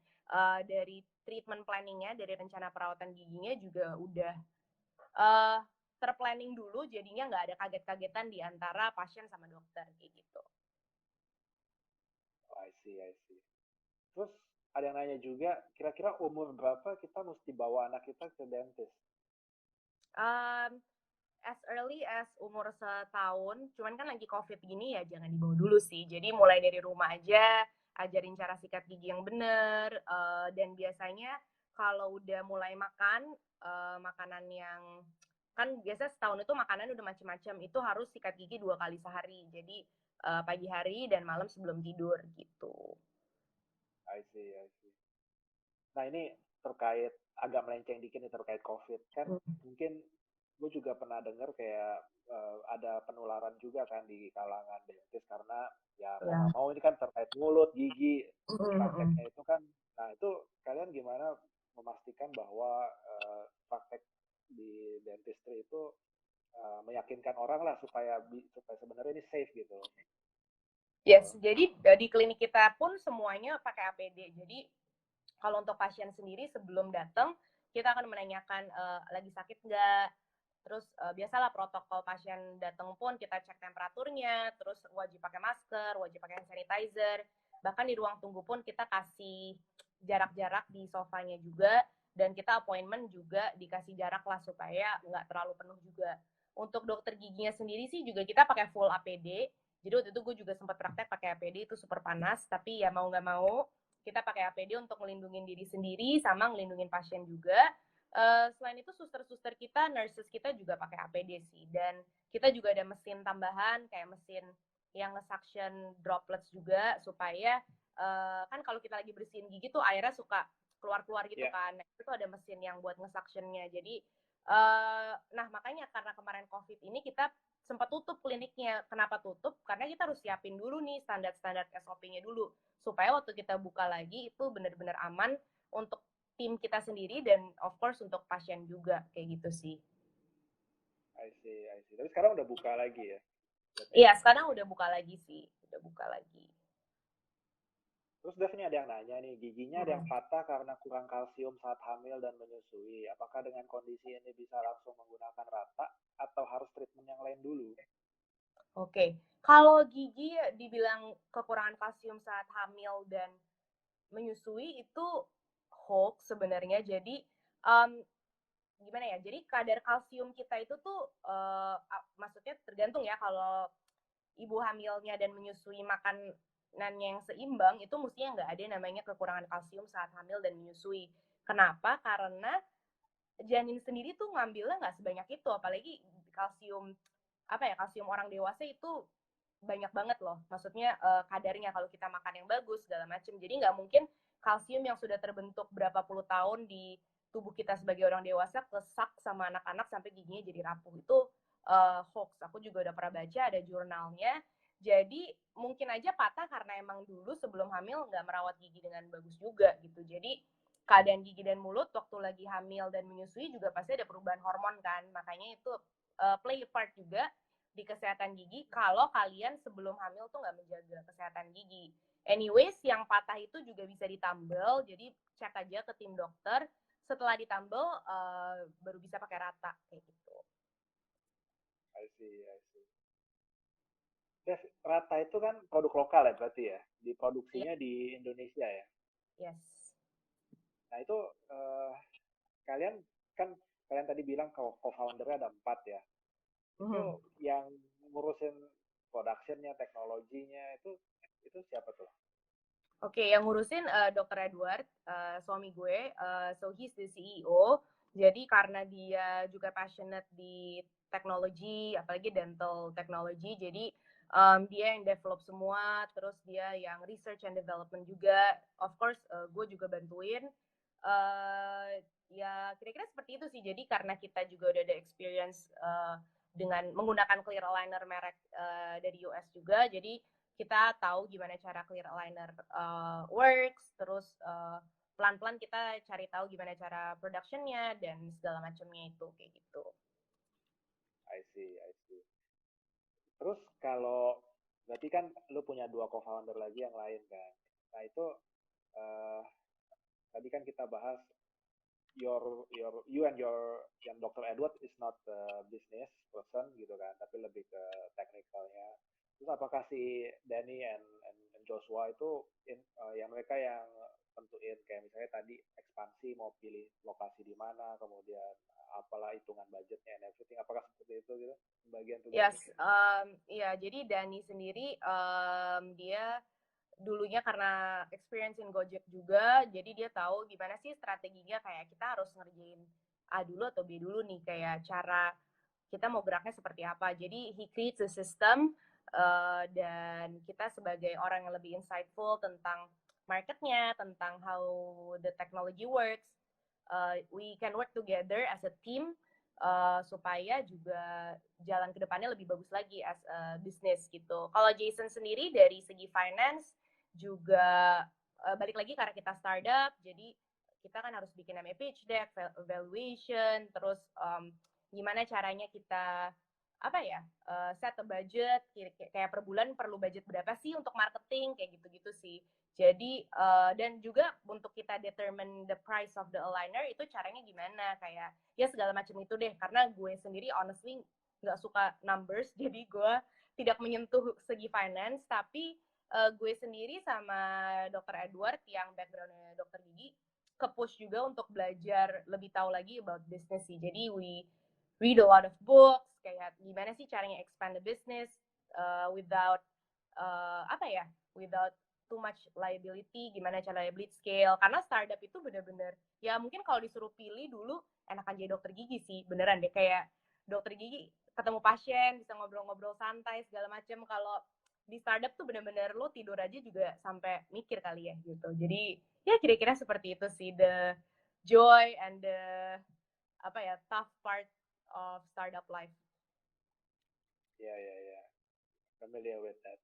dari treatment planningnya, dari rencana perawatan giginya juga udah uh, terplanning dulu, jadinya nggak ada kaget-kagetan di antara pasien sama dokter kayak gitu. Oh, I see, I see. Terus ada yang nanya juga, kira-kira umur berapa kita mesti bawa anak kita ke dentist? Um, as early as umur setahun, cuman kan lagi COVID gini ya jangan dibawa dulu sih. Jadi mulai dari rumah aja, ajarin cara sikat gigi yang bener, dan biasanya kalau udah mulai makan, makanan yang kan biasa setahun itu makanan udah macam-macam, itu harus sikat gigi 2 kali sehari. Jadi pagi hari dan malam sebelum tidur gitu. I see, I see. Nah ini terkait agak melenceng dikit nih terkait COVID kan mungkin gue juga pernah dengar kayak ada penularan juga kan di kalangan dentist karena ya mau Ya. nggak mau ini kan terkait mulut, gigi, prakteknya itu kan. Nah itu kalian gimana memastikan bahwa praktek di dentistry itu meyakinkan orang lah supaya sebenarnya ini safe gitu. Yes, jadi di klinik kita pun semuanya pakai APD. Jadi kalau untuk pasien sendiri sebelum datang kita akan menanyakan lagi sakit nggak, terus biasalah protokol pasien datang pun kita cek temperaturnya, terus wajib pakai masker, wajib pakai hand sanitizer, bahkan di ruang tunggu pun kita kasih jarak-jarak di sofanya juga, dan kita appointment juga dikasih jarak lah supaya nggak terlalu penuh juga. Untuk dokter giginya sendiri sih juga kita pakai full APD. Jadi waktu itu gue juga sempat praktek pakai APD, itu super panas, tapi ya mau nggak mau kita pakai APD untuk melindungi diri sendiri sama melindungi pasien juga. Selain itu suster-suster kita, nurses kita juga pakai APD sih, dan kita juga ada mesin tambahan kayak mesin yang nge-suction droplets juga supaya kan kalau kita lagi bersihin gigi tuh airnya suka keluar-keluar gitu Ya, kan. Nah, itu ada mesin yang buat nge-suctionnya. Jadi nah makanya karena kemarin COVID ini kita sempat tutup kliniknya. Kenapa tutup? Karena kita harus siapin dulu nih standar-standar SOP-nya dulu supaya waktu kita buka lagi itu benar-benar aman untuk tim kita sendiri dan of course untuk pasien juga kayak gitu sih. I see, I see. Tapi sekarang udah buka lagi ya? Berarti Iya, sekarang udah buka lagi sih, udah buka lagi. Terus Dev ini ada yang nanya nih, giginya ada yang Mm-mm. patah karena kurang kalsium saat hamil dan menyusui. Apakah dengan kondisi ini bisa langsung menggunakan rata atau harus treatment yang lain dulu? Oke, kalau gigi dibilang kekurangan kalsium saat hamil dan menyusui itu hoax sebenarnya. Jadi um, gimana ya? Jadi kadar kalsium kita itu tuh maksudnya tergantung ya kalau ibu hamilnya dan menyusui makanannya yang seimbang itu mestinya nggak ada namanya kekurangan kalsium saat hamil dan menyusui. Kenapa? Karena janin sendiri tuh ngambilnya nggak sebanyak itu, apalagi kalsium apa ya kalsium orang dewasa itu banyak banget loh. Maksudnya kadarnya kalau kita makan yang bagus segala macam. Jadi nggak mungkin kalsium yang sudah terbentuk berapa puluh tahun di tubuh kita sebagai orang dewasa kesak sama anak-anak sampai giginya jadi rapuh. Itu hoax. Aku juga udah pernah baca ada jurnalnya. Jadi mungkin aja patah karena emang dulu sebelum hamil nggak merawat gigi dengan bagus juga gitu. Jadi keadaan gigi dan mulut waktu lagi hamil dan menyusui juga pasti ada perubahan hormon kan. Makanya itu play a part juga di kesehatan gigi kalau kalian sebelum hamil tuh nggak menjaga kesehatan gigi. Anyways, yang patah itu juga bisa ditambal, jadi cek aja ke tim dokter. Setelah ditambal, baru bisa pakai rata kayak gitu. I see, I see. Dev, rata itu kan produk lokal ya berarti ya? Iya, Diproduksinya di Indonesia ya? yes. Nah itu eh, kalian kan kalian tadi bilang co-foundernya ada 4 ya. Itu Mhm. yang ngurusin productionnya, teknologinya itu siapa tuh? Oke, yang ngurusin Dr. Edward, suami gue. So he's the CEO. Jadi karena dia juga passionate di teknologi, apalagi dental technology, jadi dia yang develop semua, terus dia yang research and development juga. Of course, gue juga bantuin. Ya kira-kira seperti itu sih. Jadi karena kita juga udah ada experience dengan menggunakan clear aligner merek dari US juga, jadi kita tahu gimana cara clear aligner works, terus pelan-pelan kita cari tahu gimana cara productionnya dan segala macamnya itu kayak gitu. I see, I see. Terus kalau berarti kan lu punya 2 co-founder lagi yang lain kan. Nah itu eh, tadi kan kita bahas you and yang Dr. Edward is not the business person gitu kan, tapi lebih ke teknikalnya. Terus apakah si Danny and Joshua itu yang mereka yang tentuin kayak misalnya tadi ekspansi mau pilih lokasi di mana, kemudian apalah hitungan budgetnya and everything. Apakah seperti itu gitu bagian tugasnya? Yes, ya jadi Dani sendiri dia dulunya karena experience in Gojek juga, jadi dia tahu gimana sih strateginya kayak kita harus ngerjain A dulu atau B dulu nih kayak cara kita mau geraknya seperti apa. Jadi he creates a system dan kita sebagai orang yang lebih insightful tentang marketnya, tentang how the technology works, we can work together as a team supaya juga jalan ke depannya lebih bagus lagi as a business gitu. Kalau Jason sendiri dari segi finance juga balik lagi karena kita startup, jadi kita kan harus bikin namanya pitch deck, valuation, terus gimana caranya kita apa ya set a budget kayak per bulan perlu budget berapa sih untuk marketing kayak gitu-gitu sih. Jadi dan juga untuk kita determine the price of the aligner itu caranya gimana kayak ya segala macam itu deh karena gue sendiri honestly nggak suka numbers jadi gue tidak menyentuh segi finance tapi gue sendiri sama dokter Edward yang backgroundnya dokter gigi ke push juga untuk belajar lebih tahu lagi about business sih jadi we read a lot of books kayak gimana sih caranya expand the business without apa ya without too much liability gimana cara liability scale karena startup itu bener-bener ya mungkin kalau disuruh pilih dulu enakan jadi dokter gigi sih beneran deh kayak dokter gigi ketemu pasien bisa ngobrol-ngobrol santai segala macam kalau di startup tuh bener-bener lo tidur aja juga sampai mikir kali ya gitu jadi ya kira-kira seperti itu sih the joy and the apa ya tough part of startup life. Ya, ya, ya. Familiar with that.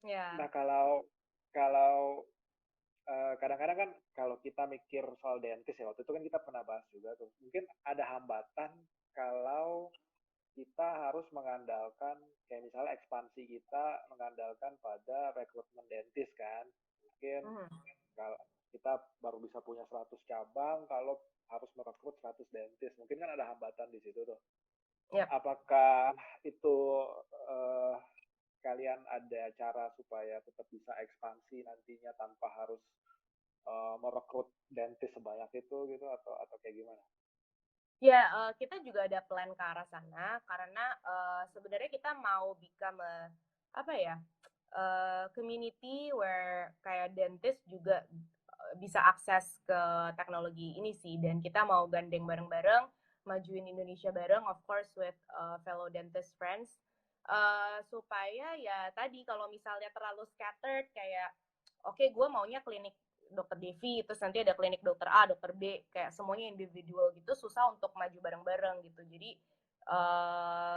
Ya. Nah, kalau kalau kadang-kadang kan kalau kita mikir soal dentist ya waktu itu kan kita pernah bahas juga tuh. Mungkin ada hambatan kalau kita harus mengandalkan kayak misalnya ekspansi kita mengandalkan pada rekrutmen dentist kan. mungkin Mhm. kalau kita baru bisa punya 100 cabang kalau harus merekrut 100 dentist. Mungkin kan ada hambatan di situ tuh. Yap. Apakah itu eh, kalian ada cara supaya tetap bisa ekspansi nantinya tanpa harus merekrut dentist sebanyak itu gitu atau kayak gimana? Ya, kita juga ada plan ke arah sana karena, sebenarnya kita mau become apa ya, community where kayak dentist juga, bisa akses ke teknologi ini sih, dan kita mau gandeng bareng-bareng, majuin Indonesia bareng, of course with, fellow dentist friends, supaya ya tadi kalau misalnya terlalu scattered kayak, oke gue maunya klinik dokter Devi, terus nanti ada klinik dokter A, dokter B, kayak semuanya individual gitu, susah untuk maju bareng-bareng gitu. Jadi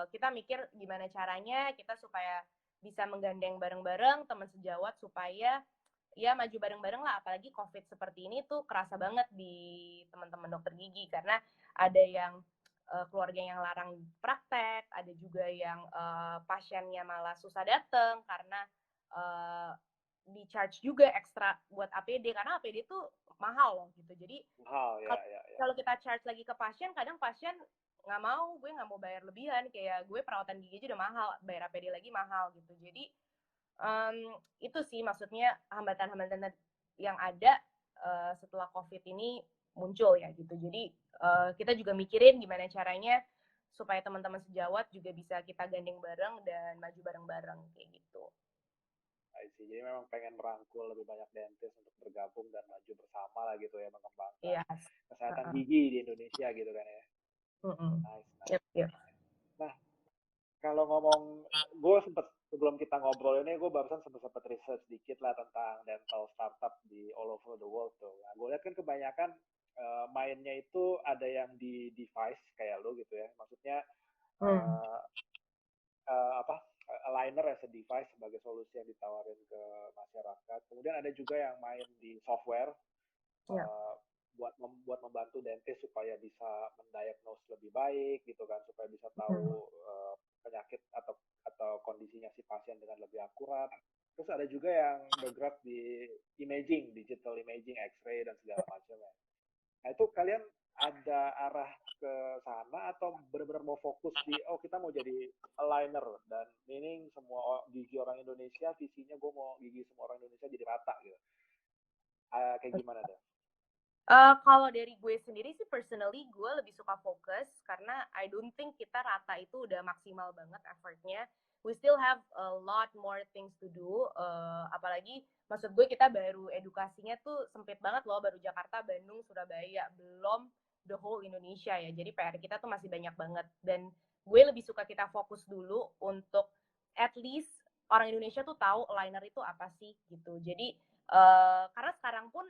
kita mikir gimana caranya kita supaya bisa menggandeng bareng-bareng teman sejawat supaya ya maju bareng-bareng lah. Apalagi COVID seperti ini tuh kerasa banget di teman-teman dokter gigi karena ada yang keluarga yang larang praktek, ada juga yang pasiennya malah susah datang karena uh, di charge juga ekstra buat APD karena APD tuh mahal loh gitu. Jadi Hal ya kalau ya ya. kalau kita charge lagi ke pasien, kadang pasien nggak mau, gue nggak mau bayar lebihan, kayak gue perawatan gigi aja udah mahal, bayar APD lagi mahal gitu. Jadi itu sih maksudnya hambatan-hambatan yang ada setelah COVID ini muncul ya gitu. Jadi kita juga mikirin gimana caranya supaya teman-teman sejawat juga bisa kita gandeng bareng dan maju bareng-bareng kayak gitu. I see. Jadi memang pengen merangkul lebih banyak dentist untuk bergabung dan maju bersama lah gitu ya, mengembangkan Iya. kesehatan Heeh. gigi di Indonesia gitu kan ya. Mm-mm. Nice, Yep, nice. yep. Nah, kalau ngomong, gue sempet sebelum kita ngobrol ini, gue barusan sempet research dikit lah tentang dental startup di all over the world tuh. Nah, gue lihat kan kebanyakan mainnya itu ada yang di device kayak lo gitu ya. Maksudnya Hmm. uh, apa aligner as a device sebagai solusi yang ditawarin ke masyarakat. Kemudian ada juga yang main di software Ya. uh, buat membantu dentist supaya bisa mendiagnose lebih baik gitu kan, supaya bisa Hmm. tahu penyakit atau kondisinya si pasien dengan lebih akurat. Terus ada juga yang bergerak di imaging, digital imaging, X-ray dan segala macamnya. Nah itu kalian ada arah ke sana atau benar-benar mau fokus di oh kita mau jadi aligner dan meaning semua gigi orang Indonesia visinya gue mau gigi semua orang Indonesia jadi rata gitu. Kayak gimana deh? Kalau dari gue sendiri sih personally gue lebih suka fokus karena I don't think kita rata itu udah maksimal banget effortnya. We still have a lot more things to do. Apalagi maksud gue kita baru edukasinya tuh sempit banget loh, baru Jakarta, Bandung, Surabaya, belum the whole Indonesia ya. Jadi PR kita tuh masih banyak banget dan gue lebih suka kita fokus dulu untuk at least orang Indonesia tuh tahu aligner itu apa sih gitu. Jadi karena sekarang pun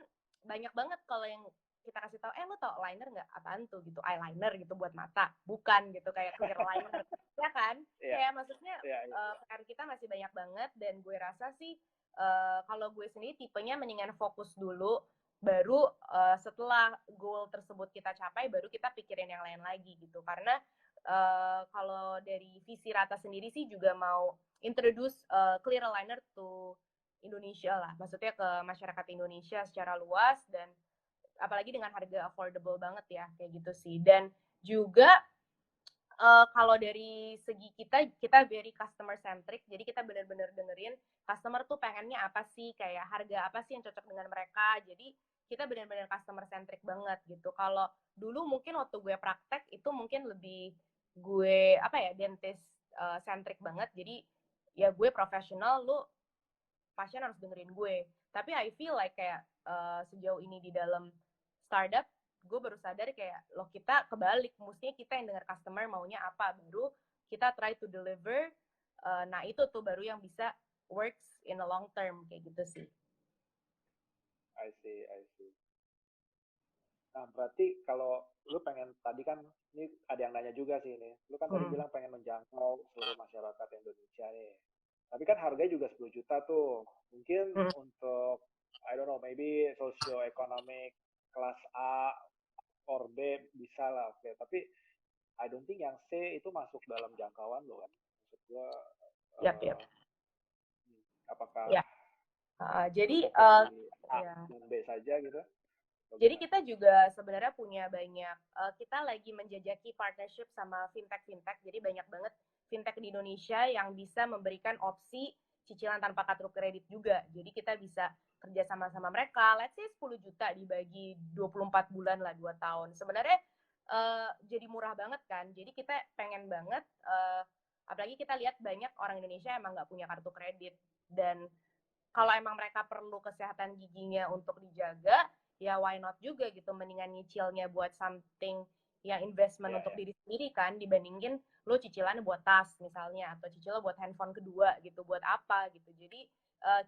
banyak banget kalau yang kita kasih tahu, lo tau liner nggak? Apaan tuh gitu? Eyeliner gitu buat mata, bukan gitu kayak clear liner, ya kan? Iya, Kayak maksudnya iya, iya. PR kita masih banyak banget dan gue rasa sih kalau gue sendiri tipenya mendingan fokus dulu, baru setelah goal tersebut kita capai, baru kita pikirin yang lain lagi gitu. Karena kalau dari visi Rata sendiri sih juga mau introduce clear aligner to Indonesia lah, maksudnya ke masyarakat Indonesia secara luas dan apalagi dengan harga affordable banget ya kayak gitu sih. Dan juga kalau dari segi kita very customer centric, jadi kita benar-benar dengerin customer tuh pengennya apa sih, kayak harga apa sih yang cocok dengan mereka. Jadi kita benar-benar customer centric banget gitu. Kalau dulu mungkin waktu gue praktek itu mungkin lebih gue apa ya dentist centric banget. Jadi ya gue profesional, lu pasien harus dengerin gue. Tapi I feel like kayak sejauh ini di dalam startup, gue baru sadar kayak loh kita kebalik, mestinya kita yang dengar customer maunya apa, baru kita try to deliver. Nah itu tuh baru yang bisa works in the long term kayak gitu sih. I see, I see. Nah, berarti kalau lu pengen tadi kan ini ada yang nanya juga sih ini. Lu kan tadi Hmm. bilang pengen menjangkau seluruh masyarakat Indonesia nih. Tapi kan harganya juga 10 juta tuh. Mungkin Hmm. untuk I don't know, maybe socio-economic kelas A or B bisa lah, oke. Tapi I don't think yang C itu masuk dalam jangkauan lo kan. Maksud gua Yap, yap. apakah Ya. lu Jadi fokus di A Iya. dan B saja gitu? Atau Jadi gimana? kita juga sebenarnya punya banyak, kita lagi menjajaki partnership sama fintech-fintech. Jadi banyak banget fintech di Indonesia yang bisa memberikan opsi cicilan tanpa kartu kredit juga. Jadi kita bisa kerja sama-sama mereka. Let's say 10 juta dibagi 24 bulan lah, 2 tahun. Sebenarnya jadi murah banget kan. Jadi kita pengen banget, apalagi kita lihat banyak orang Indonesia emang nggak punya kartu kredit. Dan kalau emang mereka perlu kesehatan giginya untuk dijaga, ya why not juga gitu, mendingan nyicilnya buat something yang investment Ya, untuk ya. diri sendiri kan, dibandingin lo cicilan buat tas misalnya, atau cicilan buat handphone kedua gitu, buat apa gitu. Jadi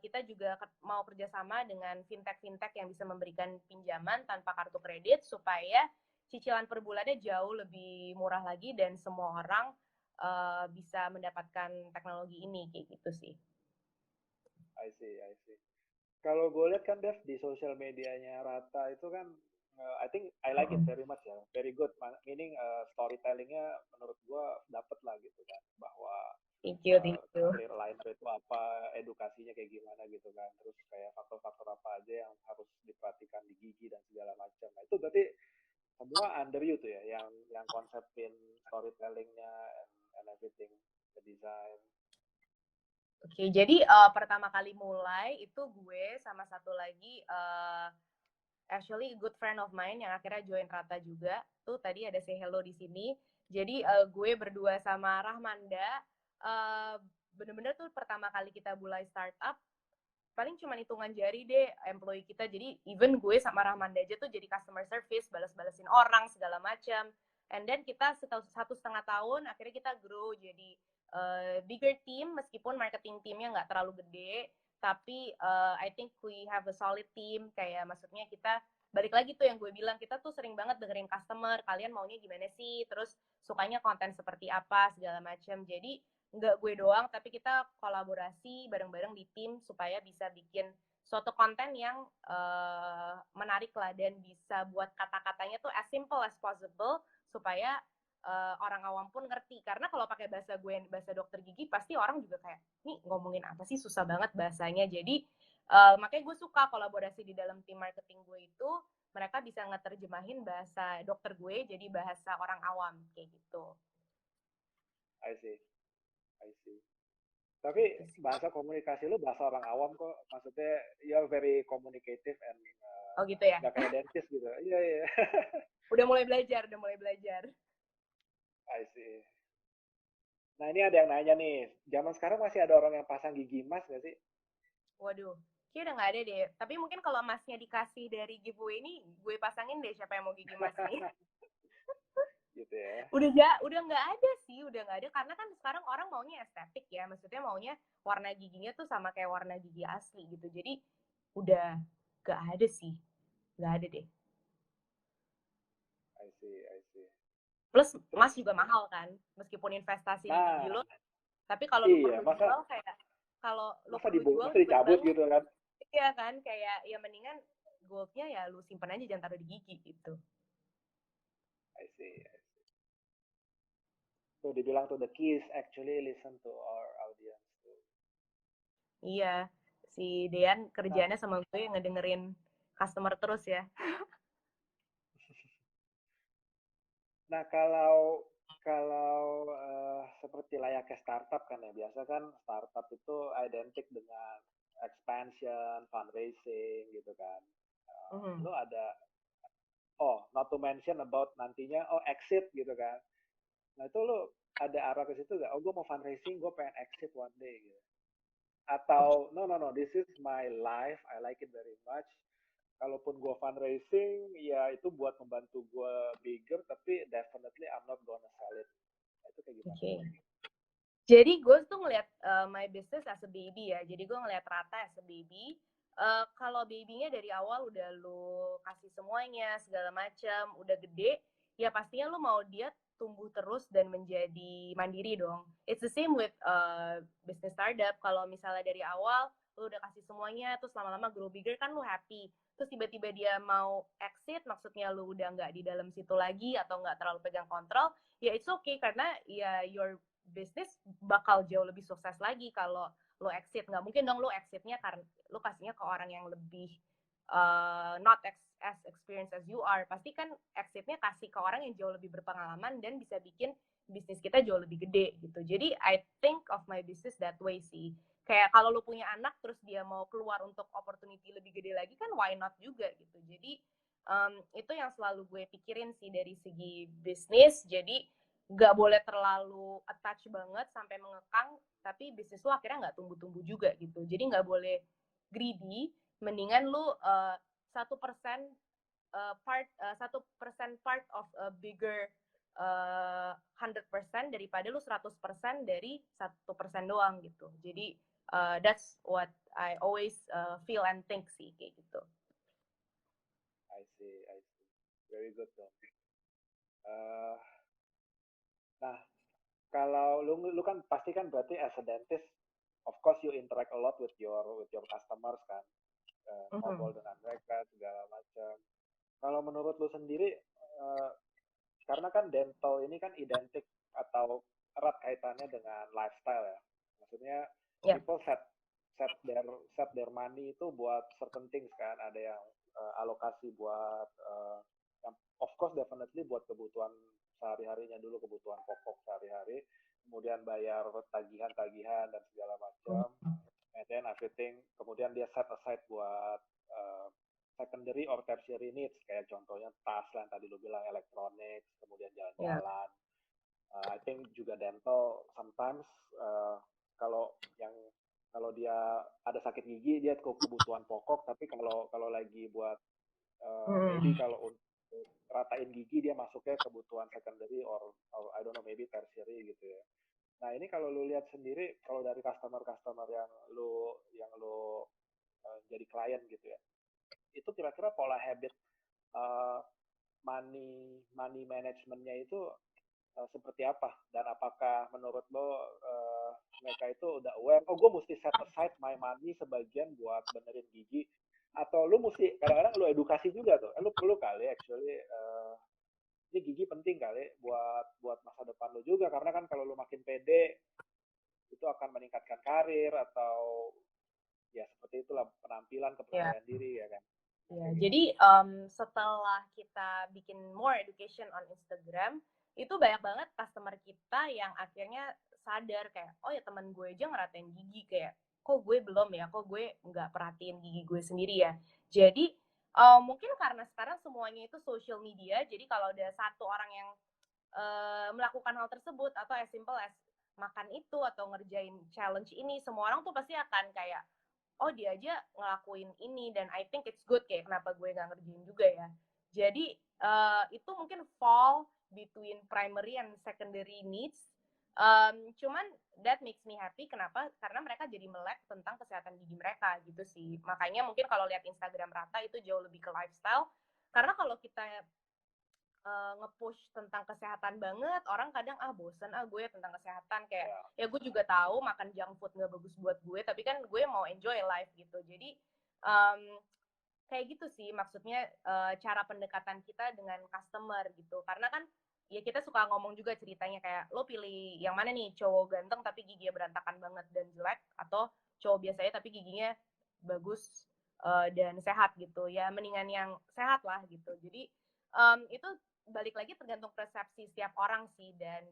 kita juga mau kerjasama dengan fintech-fintech yang bisa memberikan pinjaman tanpa kartu kredit supaya cicilan per bulannya jauh lebih murah lagi dan semua orang bisa mendapatkan teknologi ini kayak gitu sih. I see, I see. Kalau gue lihat kan Dev di sosial medianya Rata itu kan, I think I like it very much ya, very good. Meaning storytellingnya menurut gue dapet lah gitu kan, bahwa Thank you, thank you. clear aligner itu apa, edukasinya kayak gimana gitu kan, terus kayak faktor-faktor apa aja yang harus diperhatikan di gigi dan segala macam. Nah itu berarti semua under you tuh ya, yang konsepin storytellingnya and everything, the design. Oke, jadi pertama kali mulai itu gue sama satu lagi actually good friend of mine yang akhirnya join Rata juga. Tuh tadi ada say hello di sini. Jadi gue berdua sama Rahmanda uh, bener-bener tuh pertama kali kita mulai startup paling cuma hitungan jari deh employee kita. Jadi even gue sama Rahmanda aja tuh jadi customer service, balas-balasin orang segala macam. And then kita 1,5 tahun akhirnya kita grow jadi bigger team meskipun marketing teamnya nggak terlalu gede. Tapi I think we have a solid team. Kayak maksudnya kita balik lagi tuh yang gue bilang kita tuh sering banget dengerin customer. Kalian maunya gimana sih? Terus sukanya konten seperti apa segala macam. Jadi nggak gue doang, tapi kita kolaborasi bareng-bareng di tim supaya bisa bikin suatu konten yang menarik lah dan bisa buat kata-katanya tuh as simple as possible supaya orang awam pun ngerti. Karena kalau pakai bahasa gue, bahasa dokter gigi, pasti orang juga kayak, nih ngomongin apa sih, susah banget bahasanya. Jadi makanya gue suka kolaborasi di dalam tim marketing gue itu, mereka bisa ngeterjemahin bahasa dokter gue jadi bahasa orang awam kayak gitu. I see, I see. Tapi Gitu sih. bahasa komunikasi lu bahasa orang awam kok. Maksudnya you're very communicative and Oh gitu ya. nggak kayak dentist gitu. Iya, iya. Udah mulai belajar, udah mulai belajar. I see. Nah ini ada yang nanya nih, zaman sekarang masih ada orang yang pasang gigi emas nggak sih? Waduh, kayaknya udah nggak ada deh. Tapi mungkin kalau emasnya dikasih dari giveaway ini, gue pasangin deh siapa yang mau gigi emas nih. Gitu ya. Udah nggak ada sih, udah nggak ada karena kan sekarang orang maunya estetik ya, maksudnya maunya warna giginya tuh sama kayak warna gigi asli gitu. Jadi udah nggak ada sih, nggak ada deh. I see, I see. Plus Terus, emas juga mahal kan, meskipun investasi di gigi nah lo. Tapi kalau lu iya, perlu jual kayak kalau lu perlu jual masa duit dicabut banget, gitu kan? ya kan kayak ya mendingan goldnya ya lu simpen aja jangan taruh di gigi gitu. I see, I see. Tuh dibilang tuh the keys actually listen to our audience tuh. Iya, si Dean Nah, kerjaannya sama gue ngedengerin customer terus ya. nah kalau kalau seperti layaknya startup kan ya, biasa kan startup itu identik dengan expansion, fundraising gitu kan. Mhm. Lo ada, not to mention about nantinya, exit gitu kan. Nah itu lo ada arah ke situ gak? Oh gue mau fundraising, gue pengen exit one day gitu. Oke. Atau no no no, this is my life, I like it very much. Kalaupun gue fundraising, ya itu buat membantu gue bigger, tapi definitely I'm not gonna sell it. Nah, itu kayak gimana? Okay. Jadi gue tuh ngeliat my business as a baby ya. Jadi gue ngeliat Rata as a baby. Kalau babynya dari awal udah lu kasih semuanya segala macam, udah gede, ya pastinya lu mau dia tumbuh terus dan menjadi mandiri dong. It's the same with business startup. Kalau misalnya dari awal lu udah kasih semuanya, terus lama-lama grow bigger kan lu happy. Terus tiba-tiba dia mau exit, maksudnya lu udah nggak di dalam situ lagi atau nggak terlalu pegang kontrol, ya it's okay karena ya your bisnis bakal jauh lebih sukses lagi kalau lo exit. Nggak mungkin dong lo exitnya karena lo kasihnya ke orang yang lebih not as experienced as you are, pasti kan exitnya kasih ke orang yang jauh lebih berpengalaman dan bisa bikin bisnis kita jauh lebih gede gitu. Jadi I think of my business that way sih. Kayak kalau lu punya anak terus dia mau keluar untuk opportunity lebih gede lagi kan why not juga gitu. Jadi itu yang selalu gue pikirin sih dari segi bisnis. Jadi nggak boleh terlalu attach banget sampai mengekang, tapi bisnis lu akhirnya nggak tumbuh-tumbuh juga gitu. Jadi nggak boleh greedy, mendingan lu 1% part of a bigger 100% daripada lu 100% dari 1% doang gitu. Jadi that's what I always feel and think sih kayak gitu. I see, I see. Very good dong. Uh, nah, kalau lu kan pasti kan berarti as a dentist, of course you interact a lot with your customers kan, ngobrol dengan mereka segala macam. Kalau menurut lu sendiri, karena kan dental ini kan identik atau erat kaitannya dengan lifestyle ya. Maksudnya Yeah. people set their set their money itu buat certain things kan. Ada yang alokasi buat yang of course definitely buat kebutuhan sehari-harinya dulu, kebutuhan pokok sehari-hari, kemudian bayar tagihan-tagihan dan segala macam, and then everything, kemudian dia set aside buat secondary or tertiary needs, kayak contohnya tas lah yang tadi lu bilang, elektronik, kemudian Yeah. jalan-jalan. I think juga dental sometimes kalau yang kalau dia ada sakit gigi dia kebutuhan pokok, tapi kalau lagi buat maybe kalau untuk ratain gigi dia masuknya kebutuhan secondary or I don't know maybe tertiary gitu ya. Nah ini kalau lu lihat sendiri, kalau dari customer yang lu jadi klien gitu ya, itu kira-kira pola habit uh, money managementnya itu seperti apa, dan apakah menurut lo mereka itu udah aware, oh gue mesti set aside my money sebagian buat benerin gigi, atau lu mesti kadang-kadang lu edukasi juga tuh, lu perlu kali actually ini gigi penting kali buat buat masa depan lu juga, karena kan kalau lu makin pede itu akan meningkatkan karir atau ya seperti itulah, penampilan, Yeah. kepercayaan diri ya kan. Ya, jadi setelah kita bikin more education on Instagram, itu banyak banget customer kita yang akhirnya sadar kayak, oh ya teman gue aja ngeratain gigi, kayak, kok gue belum ya, kok gue nggak perhatiin gigi gue sendiri ya. Jadi mungkin karena sekarang semuanya itu social media, jadi kalau ada satu orang yang melakukan hal tersebut atau as simple as makan itu atau ngerjain challenge ini, semua orang tuh pasti akan kayak, oh dia aja ngelakuin ini dan I think it's good, kayak kenapa gue nggak ngerjain juga ya. Jadi itu mungkin fall between primary and secondary needs. Cuman that makes me happy, kenapa? Karena mereka jadi melek tentang kesehatan gigi mereka gitu sih. Makanya mungkin kalau lihat Instagram Rata itu jauh lebih ke lifestyle. Karena kalau kita nge-push tentang kesehatan banget, orang kadang bosen gue tentang kesehatan, kayak ya gue juga tahu makan junk food nggak bagus buat gue, tapi kan gue mau enjoy life gitu. Jadi kayak gitu sih maksudnya cara pendekatan kita dengan customer gitu. Karena kan ya kita suka ngomong juga ceritanya kayak, lo pilih yang mana nih, cowok ganteng tapi giginya berantakan banget dan jelek, atau cowok biasanya tapi giginya bagus dan sehat gitu ya, mendingan yang sehat lah gitu. Jadi itu balik lagi tergantung persepsi setiap orang sih, dan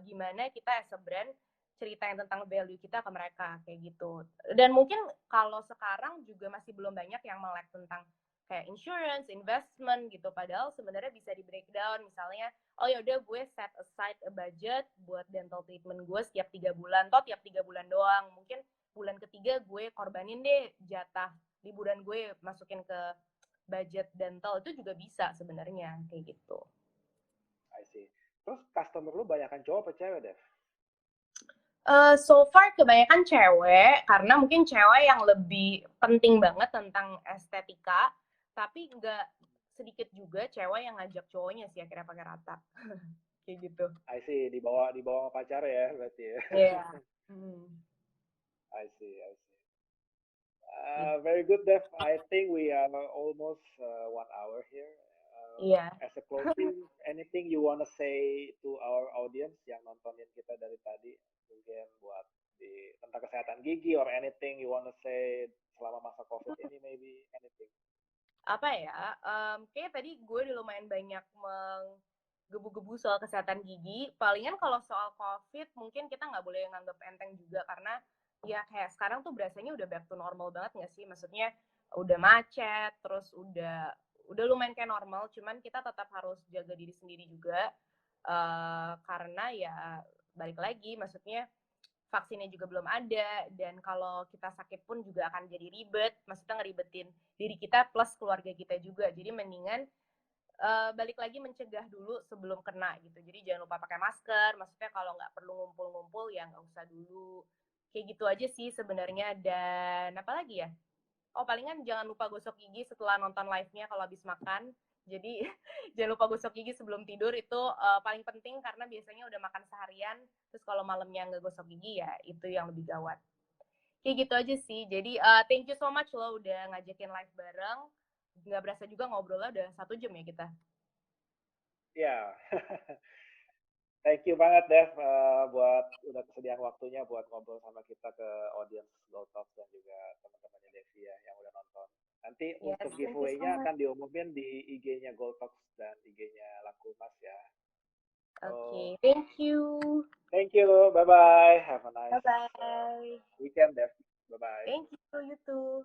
gimana kita as a brand ceritain tentang value kita ke mereka kayak gitu. Dan mungkin kalau sekarang juga masih belum banyak yang melek tentang kayak insurance, investment gitu, padahal sebenarnya bisa di breakdown, misalnya oh ya udah gue set aside a budget buat dental treatment gue setiap 3 bulan, toh tiap 3 bulan doang, mungkin bulan ketiga gue korbanin deh jatah liburan gue masukin ke budget dental, itu juga bisa sebenarnya kayak gitu. I see. Terus customer lu banyakan cowok apa cewek, Dev? So far kebanyakan cewek, karena mungkin cewek yang lebih penting banget tentang estetika, tapi nggak sedikit juga cewek yang ngajak cowoknya sih akhirnya pakai rata. Kayak gitu. I see, dibawa sama pacar ya berarti ya. Iya. Hmm. I see, I see. Gitu. Very good, Dev. I think we are almost 1 hour here. Iya. As a closing, anything you wanna say to our audience yang nontonin kita dari tadi, mungkin buat tentang kesehatan gigi or anything you wanna say selama masa COVID ini, maybe anything. apa ya, kayaknya tadi gue udah lumayan banyak menggebu-gebu soal kesehatan gigi. Palingan kalau soal COVID mungkin kita nggak boleh nganggap enteng juga karena ya kayak sekarang tuh berasanya udah back to normal banget nggak sih? Maksudnya udah macet, terus udah lumayan kayak normal, cuman kita tetap harus jaga diri sendiri juga karena ya balik lagi, maksudnya vaksinnya juga belum ada dan kalau kita sakit pun juga akan jadi ribet, maksudnya ngeribetin diri kita plus keluarga kita juga. Jadi mendingan balik lagi mencegah dulu sebelum kena gitu. Jadi jangan lupa pakai masker, maksudnya kalau nggak perlu ngumpul-ngumpul ya nggak usah dulu. Kayak gitu aja sih sebenarnya. Dan apa lagi ya? Oh, palingan jangan lupa gosok gigi setelah nonton live-nya kalau habis makan. Jadi jangan lupa gosok gigi sebelum tidur itu paling penting karena biasanya udah makan seharian, terus kalau malamnya nggak gosok gigi ya itu yang lebih gawat. Kayak gitu aja sih. Jadi thank you so much lo udah ngajakin live bareng. Nggak berasa juga ngobrolnya udah 1 jam ya kita. Ya, thank you banget Dev buat udah kesediaan waktunya buat ngobrol sama kita ke audience Gold Talks dan juga teman-temannya Devi ya yang udah nonton. Nanti Yes, untuk thank you so giveaway-nya much. akan diumumin di IG-nya Gold Talks dan IG-nya Laku Mas ya. Oke, So, okay, thank you. thank you. Bye-bye. Have a nice Bye-bye. weekend, Dev. Bye-bye. Thank you, you too.